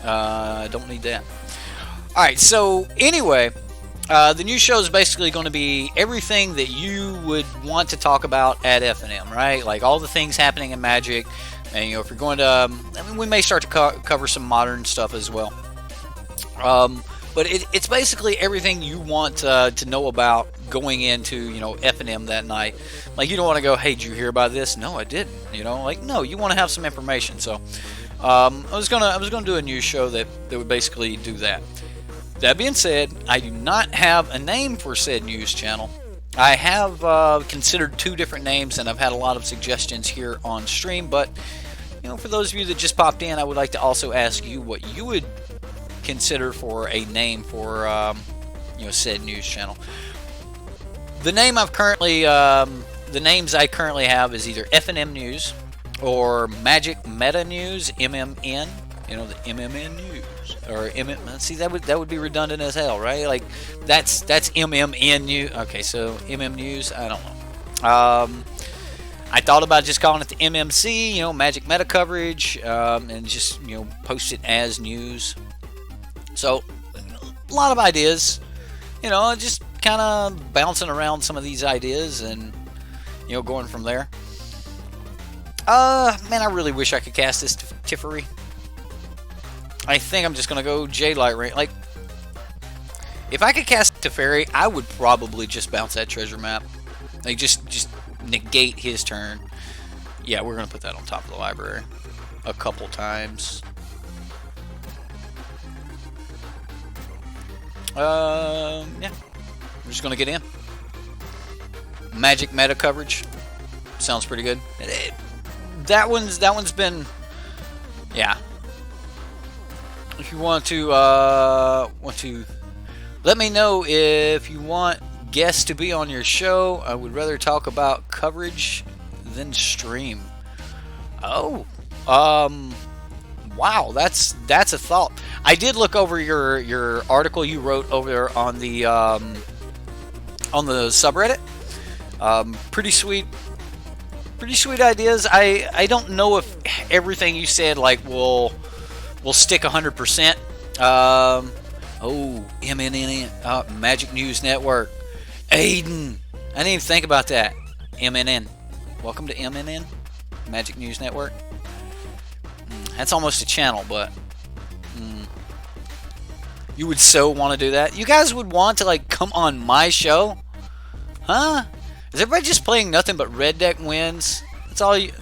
[SPEAKER 1] I don't need that. All right. So anyway, the news show is basically going to be everything that you would want to talk about at FNM, right? Like all the things happening in Magic, and if you're going to, I mean, we may start to cover some modern stuff as well. But it's basically everything you want to know about going into FNM that night. Like you don't want to go, hey, did you hear about this? No, I didn't. Like no, you want to have some information. So I was gonna do a news show that would basically do that. That being said, I do not have a name for said news channel. I have considered 2 different names, and I've had a lot of suggestions here on stream. But for those of you that just popped in, I would like to also ask you what you would consider for a name for said news channel. The name the names I currently have is either FNM News or Magic Meta News, MMN. The MMN News or See, that would be redundant as hell, right? Like that's MMN News. Okay, so MM News. I don't know. I thought about just calling it the MMC, Magic Meta Coverage, and just post it as news. So, a lot of ideas, just kind of bouncing around some of these ideas and, going from there. Man, I really wish I could cast this Teferi. I think I'm just going to go Jadelight Ranger. Like, if I could cast Teferi, I would probably just bounce that treasure map. Like, just negate his turn. Yeah, we're going to put that on top of the library a couple times. Yeah, we're just gonna get in. Magic meta coverage sounds pretty good. That one's been, yeah. If you want to let me know if you want guests to be on your show. I would rather talk about coverage than stream. Oh, wow, that's a thought. I did look over your article you wrote over there on the subreddit. Pretty sweet ideas. I don't know if everything you said will stick 100%. MNN, Magic News Network. Aiden, I didn't even think about that. MNN. Welcome to MNN, Magic News Network. That's almost a channel, but you would so want to do that. You guys would want to come on my show, huh? Is everybody just playing nothing but red deck wins? That's all you?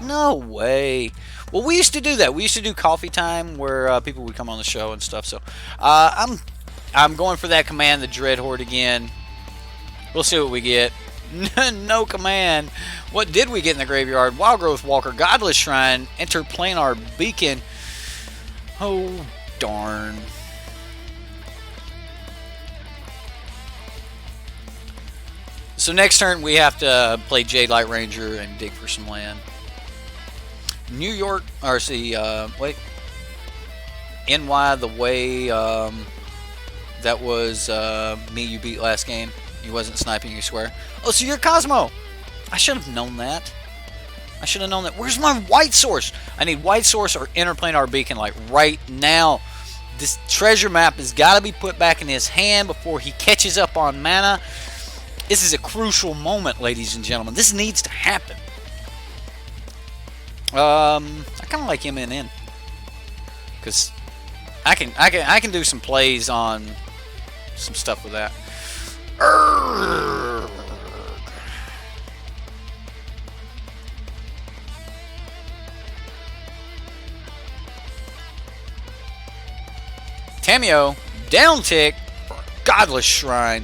[SPEAKER 1] No way. Well, we used to do that. We used to do coffee time where people would come on the show and stuff. So I'm going for that command, the Dreadhorde again. We'll see what we get. No command. What did we get in the graveyard? Wild Growth Walker, Godless Shrine, Interplanar Beacon. Oh, darn. So next turn we have to play Jadelight Ranger and dig for some land. New York, or see, wait. NY, the way that was me you beat last game. You wasn't sniping, you swear. Oh, so you're Cosmo. I should have known that. I should have known that. Where's my white source? I need white source or interplanar beacon right now. This treasure map has got to be put back in his hand before he catches up on mana. This is a crucial moment, ladies and gentlemen. This needs to happen. I kind of like MNN because I can do some plays on some stuff with that. Tamio, down tick for Godless Shrine.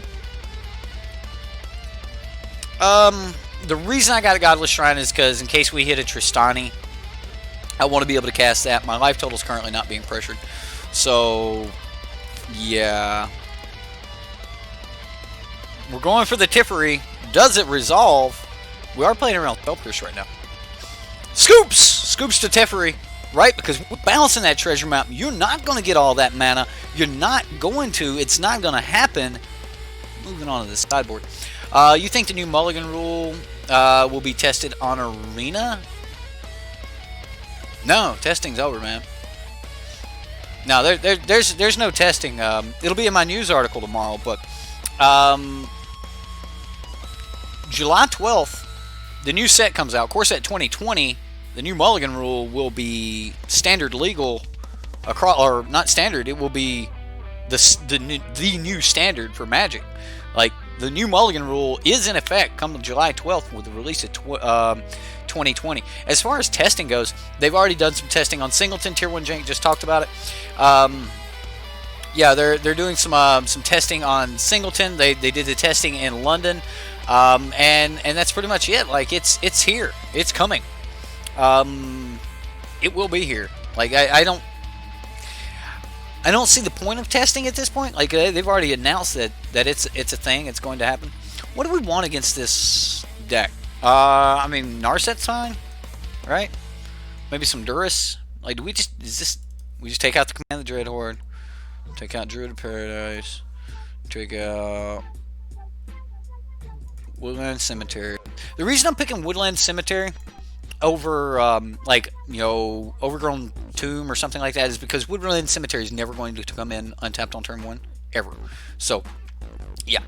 [SPEAKER 1] The reason I got a Godless Shrine is because in case we hit a Tristani, I want to be able to cast that. My life total is currently not being pressured. So, yeah. We're going for the Teferi. Does it resolve? We are playing around Pelpers right now. Scoops! Scoops to Teferi. right? Because we're balancing that treasure map. You're not going to get all that mana. You're not going to. It's not going to happen. Moving on to the sideboard. You think the new mulligan rule will be tested on Arena? No, testing's over, man. No, there's no testing. It'll be in my news article tomorrow, but July 12th, the new set comes out. Core set 2020, the new mulligan rule will be standard legal across, or not standard. It will be the new standard for Magic. Like, the new mulligan rule is in effect come July 12th with the release of 2020. As far as testing goes, they've already done some testing on Singleton. Tier 1 Jank just talked about it. Yeah, they're doing some testing on Singleton. They did the testing in London, and that's pretty much it. Like, it's here. It's coming. It will be here. Like, I don't see the point of testing at this point. Like, they've already announced that it's a thing. It's going to happen. What do we want against this deck? I mean, Narset's fine, right? Maybe some Durus. Like, we just take out the Command of the Dreadhorde, take out Druid of Paradise, take out Woodland Cemetery. The reason I'm picking Woodland Cemetery over like, you know, Overgrown Tomb or something like that is because Woodland Cemetery is never going to come in untapped on turn 1 ever. So yeah.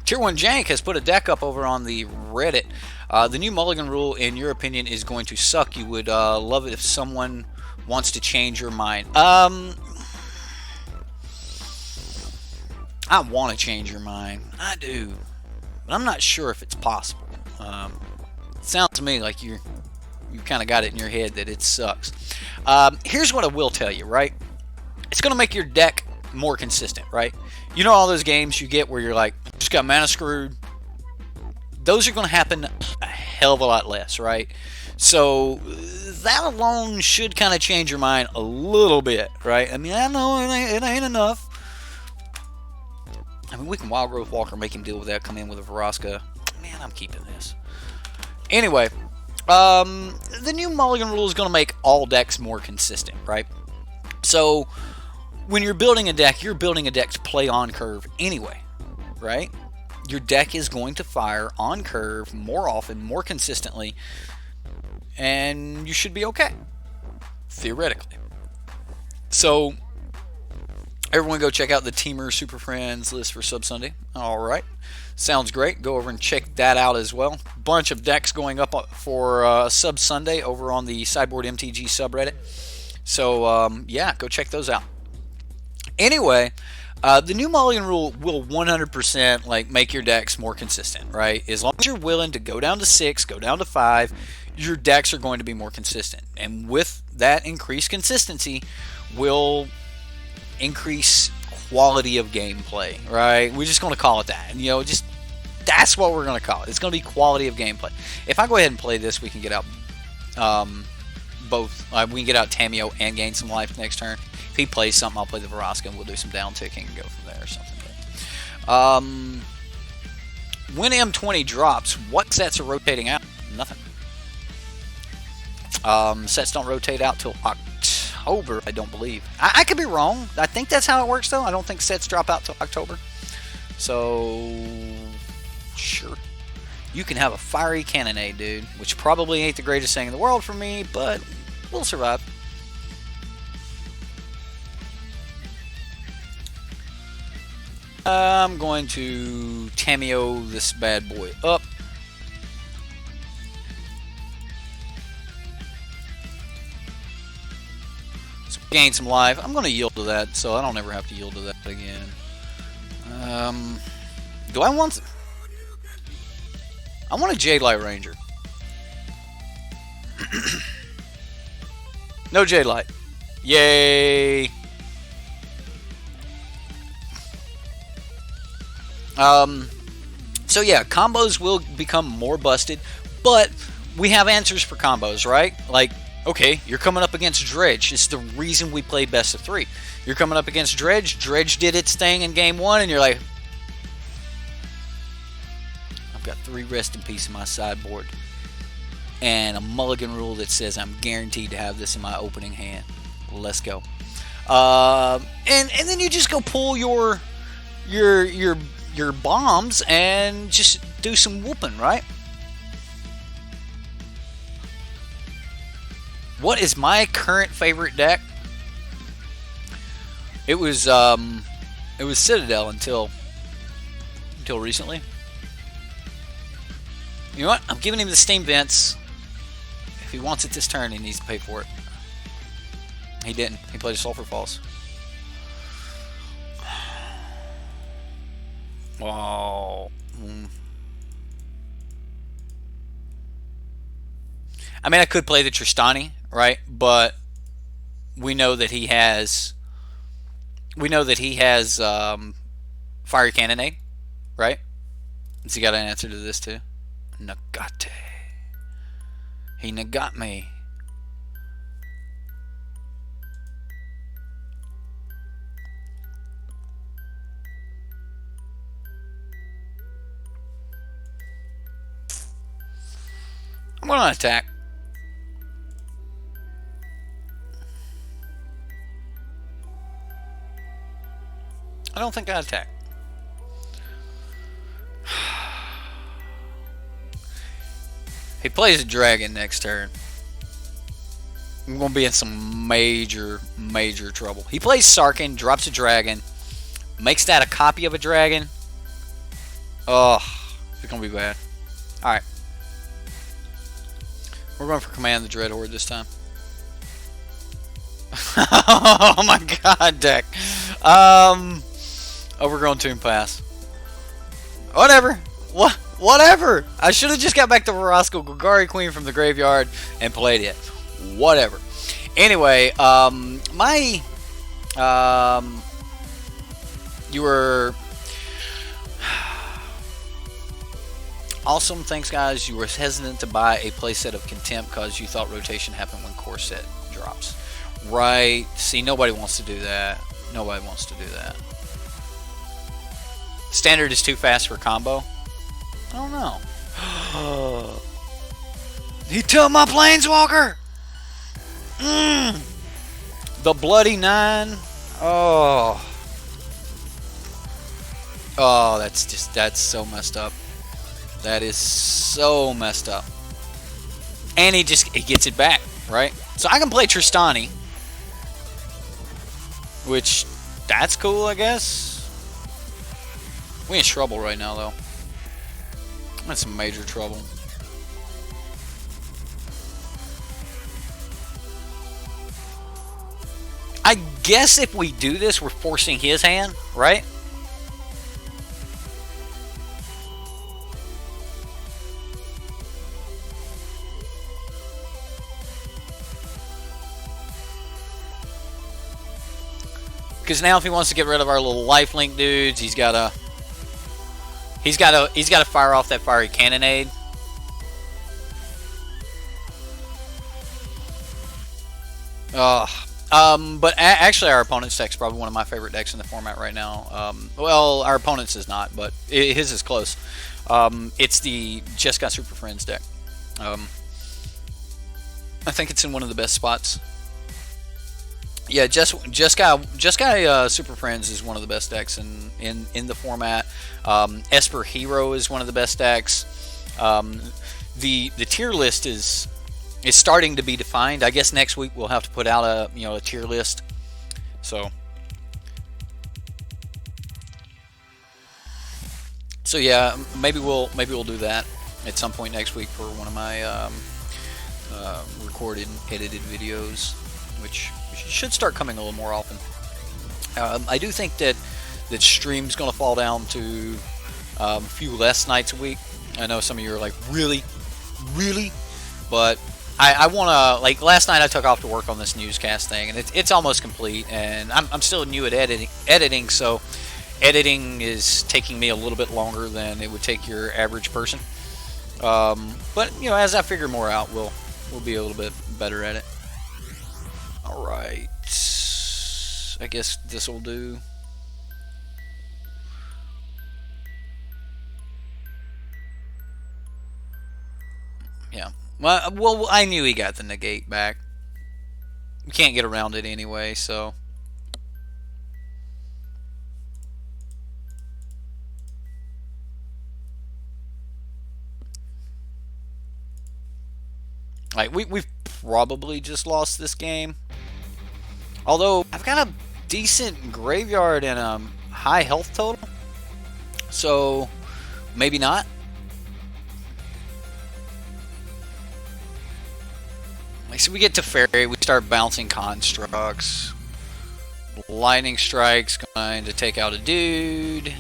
[SPEAKER 1] Tier 1 Jank has put a deck up over on the Reddit. The new mulligan rule, in your opinion, is going to suck. You would love it if someone wants to change your mind. I want to change your mind. I do. But I'm not sure if it's possible. It sounds to me like you kind of got it in your head that it sucks. Here's what I will tell you, right? It's going to make your deck more consistent, right? You know all those games you get where you're like, just got mana screwed? Those are going to happen a hell of a lot less, right? So that alone should kind of change your mind a little bit, right? I mean, I know it ain't enough. I mean, we can Wild Growth Walker, make him deal with that, come in with a Vraska. Man, I'm keeping this. Anyway, the new mulligan rule is going to make all decks more consistent, right? So when you're building a deck, you're building a deck to play on curve anyway, right? Your deck is going to fire on curve more often, more consistently, and you should be okay, theoretically. So everyone go check out the Teamer Super Friends list for Sub Sunday. Alright, sounds great. Go over and check that out as well. Bunch of decks going up for Sub Sunday over on the Sideboard MTG subreddit. So yeah, go check those out. Anyway, the new mulligan rule will 100% like make your decks more consistent, right? As long as you're willing to go down to 6, go down to 5, your decks are going to be more consistent. And with that increased consistency will increase quality of gameplay, right? We're just going to call it that. And, you know, just that's what we're going to call it. It's going to be quality of gameplay. If I go ahead and play this, we can get out both. We can get out Tameo and gain some life next turn. If he plays something, I'll play the Vraska and we'll do some down ticking and go from there or something. But, when M20 drops, what sets are rotating out? Nothing. Sets don't rotate out till October, I don't believe. I could be wrong. I think that's how it works, though. I don't think sets drop out till October. So, sure. You can have a fiery cannonade, dude, which probably ain't the greatest thing in the world for me, but we'll survive. I'm going to Tameo this bad boy up. So gain some life. I'm going to yield to that, so I don't ever have to yield to that again. Do I want... I want a Jade Light Ranger. No Jade Light. Yay! So yeah, combos will become more busted, but we have answers for combos, right? Like, okay, you're coming up against Dredge. It's the reason we play best of 3. You're coming up against Dredge. Dredge did its thing in game 1, and you're like, I've got 3 rest in peace in my sideboard. and a mulligan rule that says I'm guaranteed to have this in my opening hand. Let's go. And then you just go pull your bombs and just do some whooping, right? What is my current favorite deck? It was Citadel until recently. You know what? I'm giving him the Steam Vents. If he wants it this turn, he needs to pay for it. He didn't. He played a Sulphur Falls. Oh. I mean, I could play the Tristani, right? But we know that he has. Fiery Cannonade, right? Has he got an answer to this too? Nagate. He nagot me. I'm going to attack. I don't think I attack. He plays a dragon next turn. I'm going to be in some major trouble. He plays Sarkin, drops a dragon, makes that a copy of a dragon. Oh, it's going to be bad. Alright. We're going for Command the Dreadhorde this time. Oh my god, deck. Overgrown Tomb Pass. Whatever. Whatever. I should have just got back to Roscoe Golgari Queen from the graveyard and played it. Whatever. Anyway, you were awesome. Thanks, guys. You were hesitant to buy a playset of Contempt because you thought rotation happened when core set drops. Right. See, nobody wants to do that. Nobody wants to do that. Standard is too fast for combo. I don't know. He took my Planeswalker! The Bloody Nine. Oh. Oh, that's so messed up. That is so messed up. And he gets it back, right? So I can play Tristani. Which, that's cool, I guess. We in trouble right now, though. I'm in some major trouble. I guess if we do this, we're forcing his hand, right? Because now if he wants to get rid of our little lifelink dudes, he's gotta fire off that Fiery Cannonade. But actually our opponent's deck's probably one of my favorite decks in the format right now. Well, our opponent's is not, but his is close. It's the Just Got Super Friends deck. I think it's in one of the best spots. Yeah, just got Super Friends is one of the best decks in the format. Esper Hero is one of the best decks. The tier list is starting to be defined. I guess next week we'll have to put out a tier list. So yeah, maybe we'll do that at some point next week for one of my recorded and edited videos, which should start coming a little more often. I do think that stream's going to fall down to a few less nights a week. I know some of you are like, really? But I want to, like, last night I took off to work on this newscast thing, and it's almost complete, and I'm still new at editing, so editing is taking me a little bit longer than it would take your average person. But, as I figure more out, we'll be a little bit better at it. Alright, I guess this will do. Yeah, Well, I knew he got the negate back. You can't get around it anyway, so. Like, we've probably just lost this game. Although, I've got a decent graveyard and a high health total. So, maybe not. Like, so we get to Fairy, we start bouncing constructs. Lightning Strike's going to take out a dude.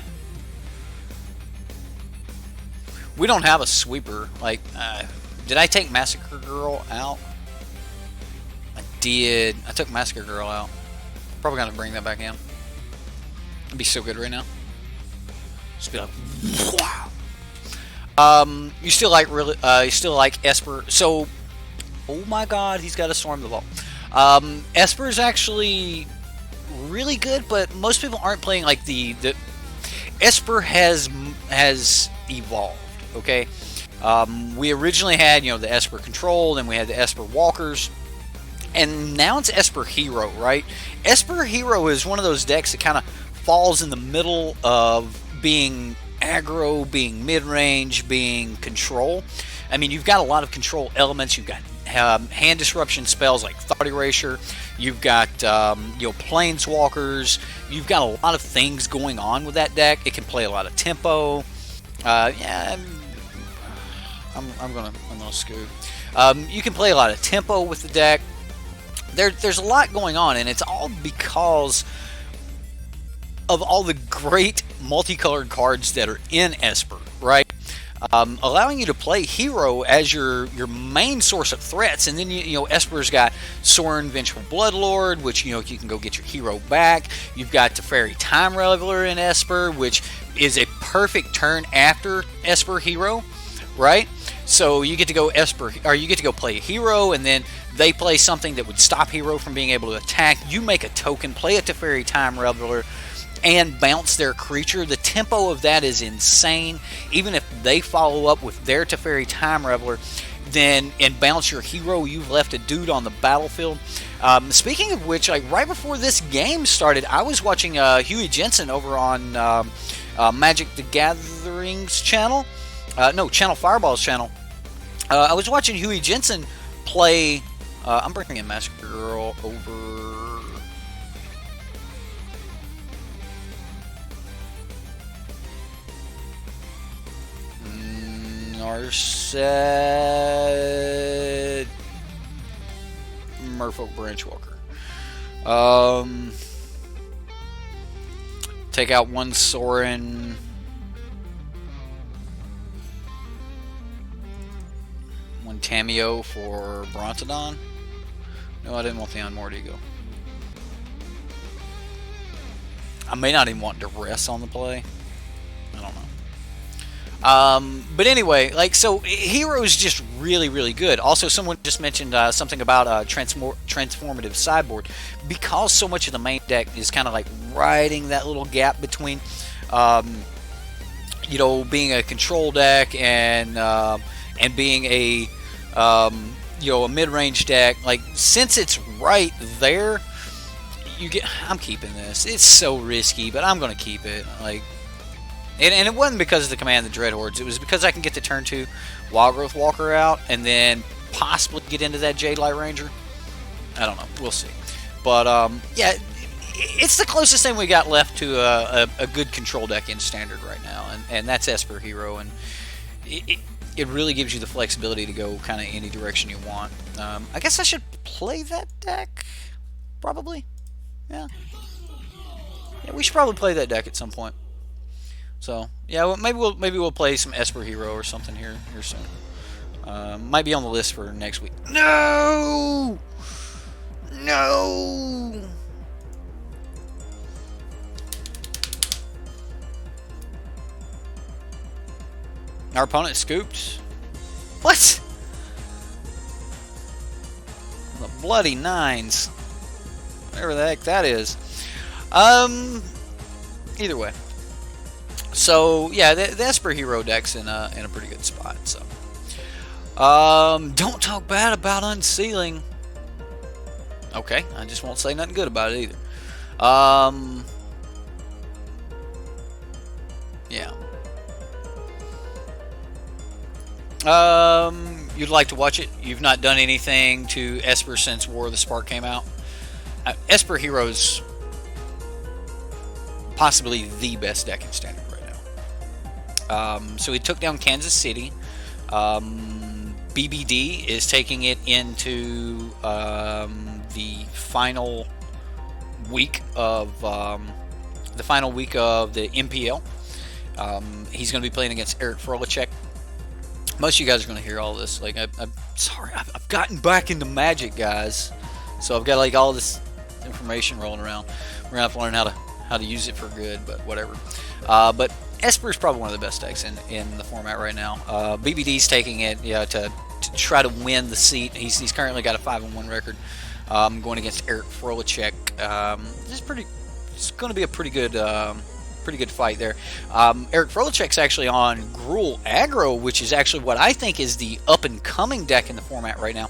[SPEAKER 1] We don't have a sweeper. Like, did I take Massacre Girl out? I did. I took Massacre Girl out. Probably gonna bring that back in. It'd be so good right now. Just be like, wow. You still like you still like Esper? So, oh my God, he's got a Storm the Vault. Esper is actually really good, but most people aren't playing like the Esper has evolved. Okay, we originally had the Esper Control, then we had the Esper Walkers, and now it's Esper Hero, right? Esper Hero is one of those decks that kind of falls in the middle of being aggro, being mid-range, being control. I mean, you've got a lot of control elements. You've got hand disruption spells like Thought Erasure. You've got Planeswalkers. You've got a lot of things going on with that deck. It can play a lot of tempo. Yeah, I'm gonna scoot. You can play a lot of tempo with the deck. There's a lot going on, and it's all because of all the great multicolored cards that are in Esper, right? Allowing you to play Hero as your main source of threats, and then Esper's got Sorin Vengeful Bloodlord, which you can go get your hero back. You've got Teferi Time Reveler in Esper, which is a perfect turn after Esper Hero, right? So you get to go Esper, or you get to go play a hero, and then they play something that would stop Hero from being able to attack. You make a token, play a Teferi Time Reveler, and bounce their creature. The tempo of that is insane. Even if they follow up with their Teferi Time Reveler, then and bounce your hero, you've left a dude on the battlefield. Speaking of which, like right before this game started, I was watching Huey Jensen over on Magic the Gathering's channel. No, Channel Fireball's channel. I was watching Huey Jensen play. I'm bringing in Massacre Girl over. Narset Merfolk Branchwalker. Take out one Sorin. One Tameo for Brontodon. No, I didn't want the Unmordigo. I may not even want Duress on the play. I don't know. But anyway, like, so Hero is just really, really good. Also, someone just mentioned something about transformative sideboard. Because so much of the main deck is kind of like riding that little gap between, being a control deck and being a mid-range deck. Like, since it's right there, I'm keeping this. It's so risky, but I'm gonna keep it. Like. And it wasn't because of the command of the Dreadhordes. It was because I can get the turn 2 Wild Growth Walker out and then possibly get into that Jade Light Ranger. I don't know. We'll see. But, yeah, it's the closest thing we got left to a good control deck in Standard right now. And that's Esper Hero. And it really gives you the flexibility to go kind of any direction you want. I guess I should play that deck. Probably. Yeah. Yeah, we should probably play that deck at some point. So yeah, well, maybe we'll play some Esper Hero or something here soon. Might be on the list for next week. No. Our opponent scooped. What? The bloody nines. Whatever the heck that is. Either way. So yeah, the Esper Hero deck's in a pretty good spot. So, Don't talk bad about unsealing. Okay, I just won't say nothing good about it either. Yeah. You'd like to watch it. You've not done anything to Esper since War of the Spark came out. Esper Hero's possibly the best deck in Standard right now. So he took down Kansas City. BBD is taking it into the final week of the MPL. He's going to be playing against Eric Frolicek. Most of you guys are going to hear all this. Like, I'm sorry, I've gotten back into Magic, guys. So I've got like all this information rolling around. We're gonna have to learn how to use it for good, but whatever. But Esper is probably one of the best decks in the format right now. BBD's taking it, to try to win the seat. He's currently got a 5-1 record, going against Eric Frolicek. It's going to be a pretty good fight there. Eric Frolicek's actually on Gruul Aggro, which is actually what I think is the up-and-coming deck in the format right now.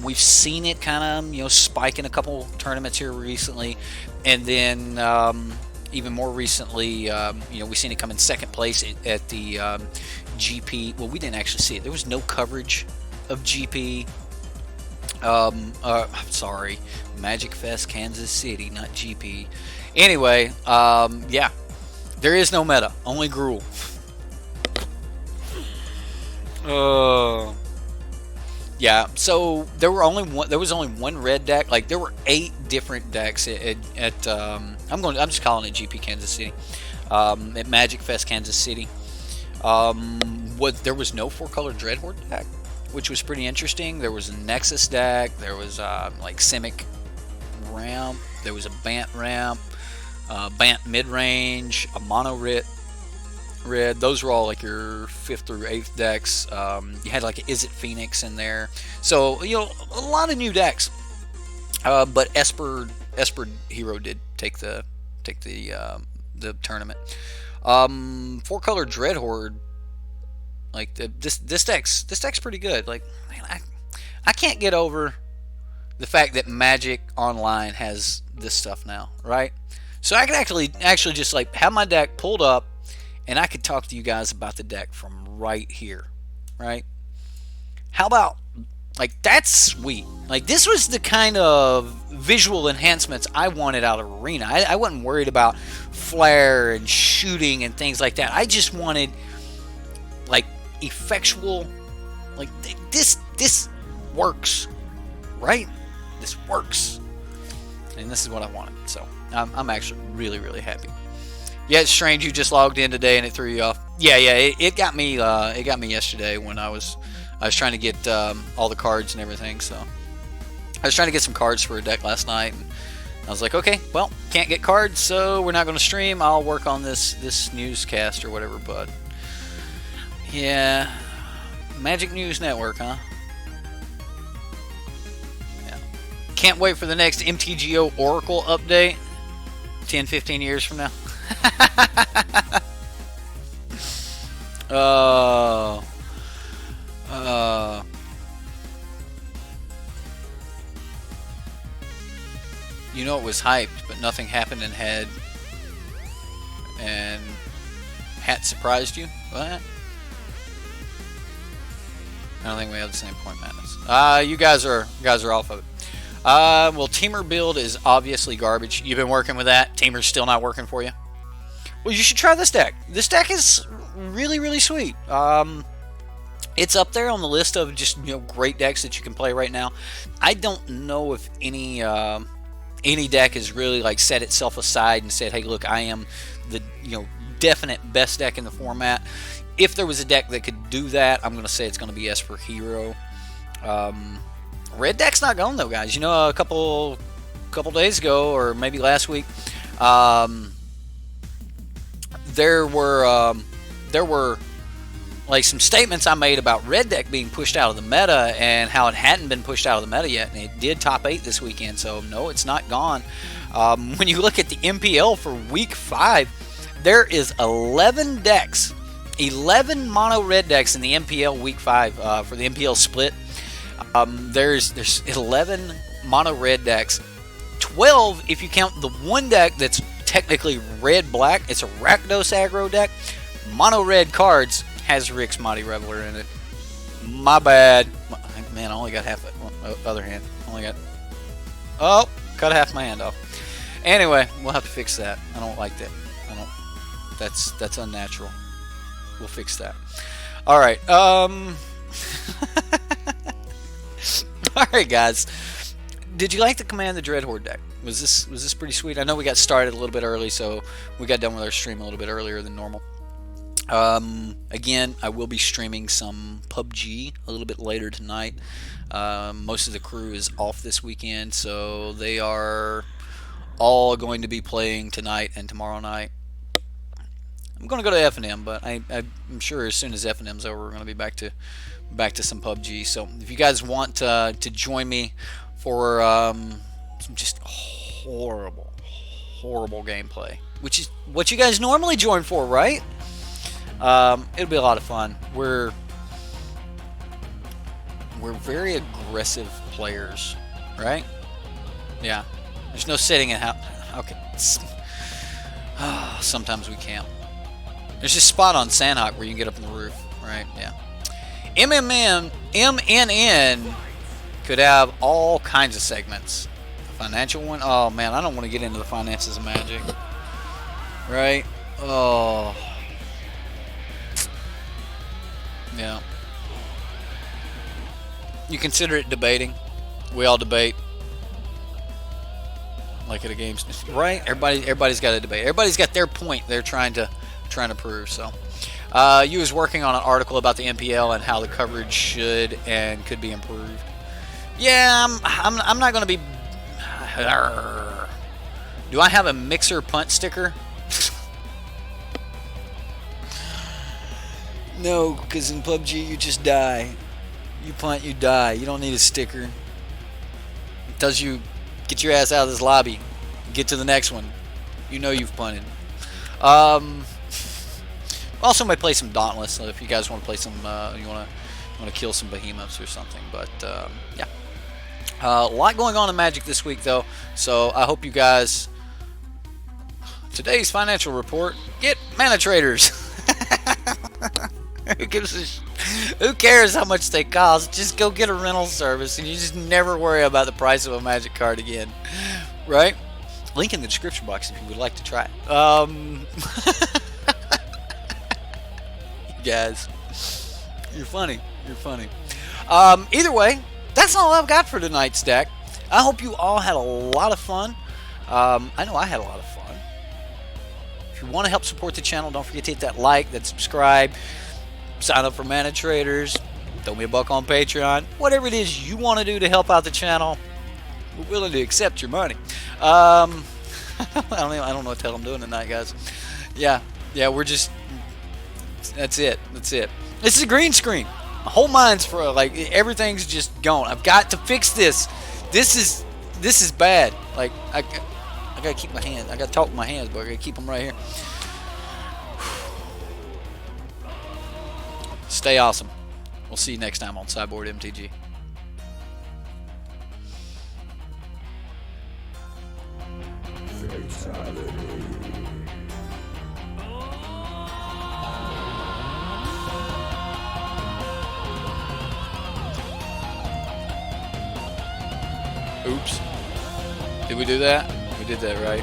[SPEAKER 1] We've seen it kind of, spike in a couple tournaments here recently, and then even more recently, we've seen it come in second place at the GP. Well, we didn't actually see it. There was no coverage of GP. I'm sorry, Magic Fest Kansas City, not GP. Anyway, yeah. There is no meta, only Gruul. Yeah, so there was only one red deck. Like, there were 8 different decks at I'm just calling it GP Kansas City. At Magic Fest Kansas City. There was no 4-color Dreadhorde deck, which was pretty interesting. There was a Nexus deck, there was like Simic ramp, there was a Bant ramp, Bant mid-range, a mono red. Those were all like your 5th through 8th decks. You had like Is It Phoenix in there, so a lot of new decks. But Esper Hero did take the tournament. 4-color Dreadhorde, like this deck's pretty good. Like, man, I can't get over the fact that Magic Online has this stuff now, right? So I could actually just like have my deck pulled up, and I could talk to you guys about the deck from right here, right? How about, like, that's sweet. Like, this was the kind of visual enhancements I wanted out of Arena. I wasn't worried about flare and shooting and things like that. I just wanted, like, effectual, like, this works, right? This works. And this is what I wanted. So I'm actually really, really happy. Yeah, it's strange you just logged in today and it threw you off. Yeah, it got me. It got me yesterday when I was trying to get all the cards and everything. So I was trying to get some cards for a deck last night, and I was like, okay, well, can't get cards, so we're not going to stream. I'll work on this newscast or whatever. But yeah, Magic News Network, huh? Can't wait for the next MTGO Oracle update 10-15 years from now. It was hyped, but nothing happened and hat surprised you? What? I don't think we have the same point, Madness. You guys are off of it. Well, Teamer build is obviously garbage. You've been working with that. Teamer's still not working for you. Well, you should try this deck. This deck is really, really sweet. It's up there on the list of just great decks that you can play right now. I don't know if any deck has really like set itself aside and said, "Hey, look, I am the definite best deck in the format." If there was a deck that could do that, I'm going to say it's going to be Esper Hero. Red deck's not going though, guys. A couple days ago, or maybe last week, there were like some statements I made about red deck being pushed out of the meta and how it hadn't been pushed out of the meta yet, and it did top 8 this weekend. So no, it's not gone. When you look at the MPL for week 5, there is 11 decks 11 mono red decks in the MPL Week 5 for the MPL split. There's 11 mono red decks. 12 if you count the one deck that's technically red-black. It's a Rakdos aggro deck. Mono red cards has Rick's Mighty Reveler in it. My bad. Man, I only got half it. Other hand. Only got... Oh, cut half my hand off. Anyway, we'll have to fix that. I don't like that. That's unnatural. We'll fix that. All right. All right, guys. Did you like the Command the Dreadhorde deck? Was this pretty sweet? I know we got started a little bit early, so we got done with our stream a little bit earlier than normal. Again, I will be streaming some PUBG a little bit later tonight. Most of the crew is off this weekend, so they are all going to be playing tonight and tomorrow night. I'm going to go to F&M, but I'm sure as soon as F&M's over, we're going to be back to some PUBG. So if you guys want to join me for some just horrible gameplay, which is what you guys normally join for, right? It'll be a lot of fun. We're very aggressive players, right? Yeah. There's no sitting in how. Okay. Sometimes we camp. There's this spot on Sandhawk where you can get up on the roof, right? Yeah. MNN could have all kinds of segments. Financial one? Oh man, I don't want to get into the finances of Magic. Right? Oh. Yeah. You consider it debating. We all debate. Like at a game, right? Everybody's got a debate. Everybody's got their point they're trying to prove. So, you was working on an article about the MPL and how the coverage should and could be improved. Yeah, I'm not going to be. Do I have a mixer punt sticker? No, because in PUBG you just die. You punt, you die. You don't need a sticker. It tells you get your ass out of this lobby. Get to the next one. You know you've punted. Also might play some Dauntless if you guys want to play some. You want to kill some behemoths or something. But yeah, a lot going on in Magic this week though. So I hope you guys. Today's financial report: get manatraders. Who cares how much they cost? Just go get a rental service and you just never worry about the price of a Magic card again. Right? Link in the description box if you would like to try it. You guys, you're funny. You're funny. Either way, that's all I've got for tonight's deck. I hope you all had a lot of fun. I know I had a lot of fun. If you want to help support the channel, don't forget to hit that like, that subscribe. Sign up for Manatraders, throw me a buck on Patreon, whatever it is you want to do to help out the channel, we're willing to accept your money. I don't know what the hell I'm doing tonight, guys. Yeah, we're just, that's it. This is a green screen. My whole mind's for, like, everything's just gone. I've got to fix this. This is bad. Like, I gotta keep my hands, I gotta talk with my hands, but I gotta keep them right here. Stay awesome. We'll see you next time on Sideboard MTG. Oops. Did we do that? We did that, right?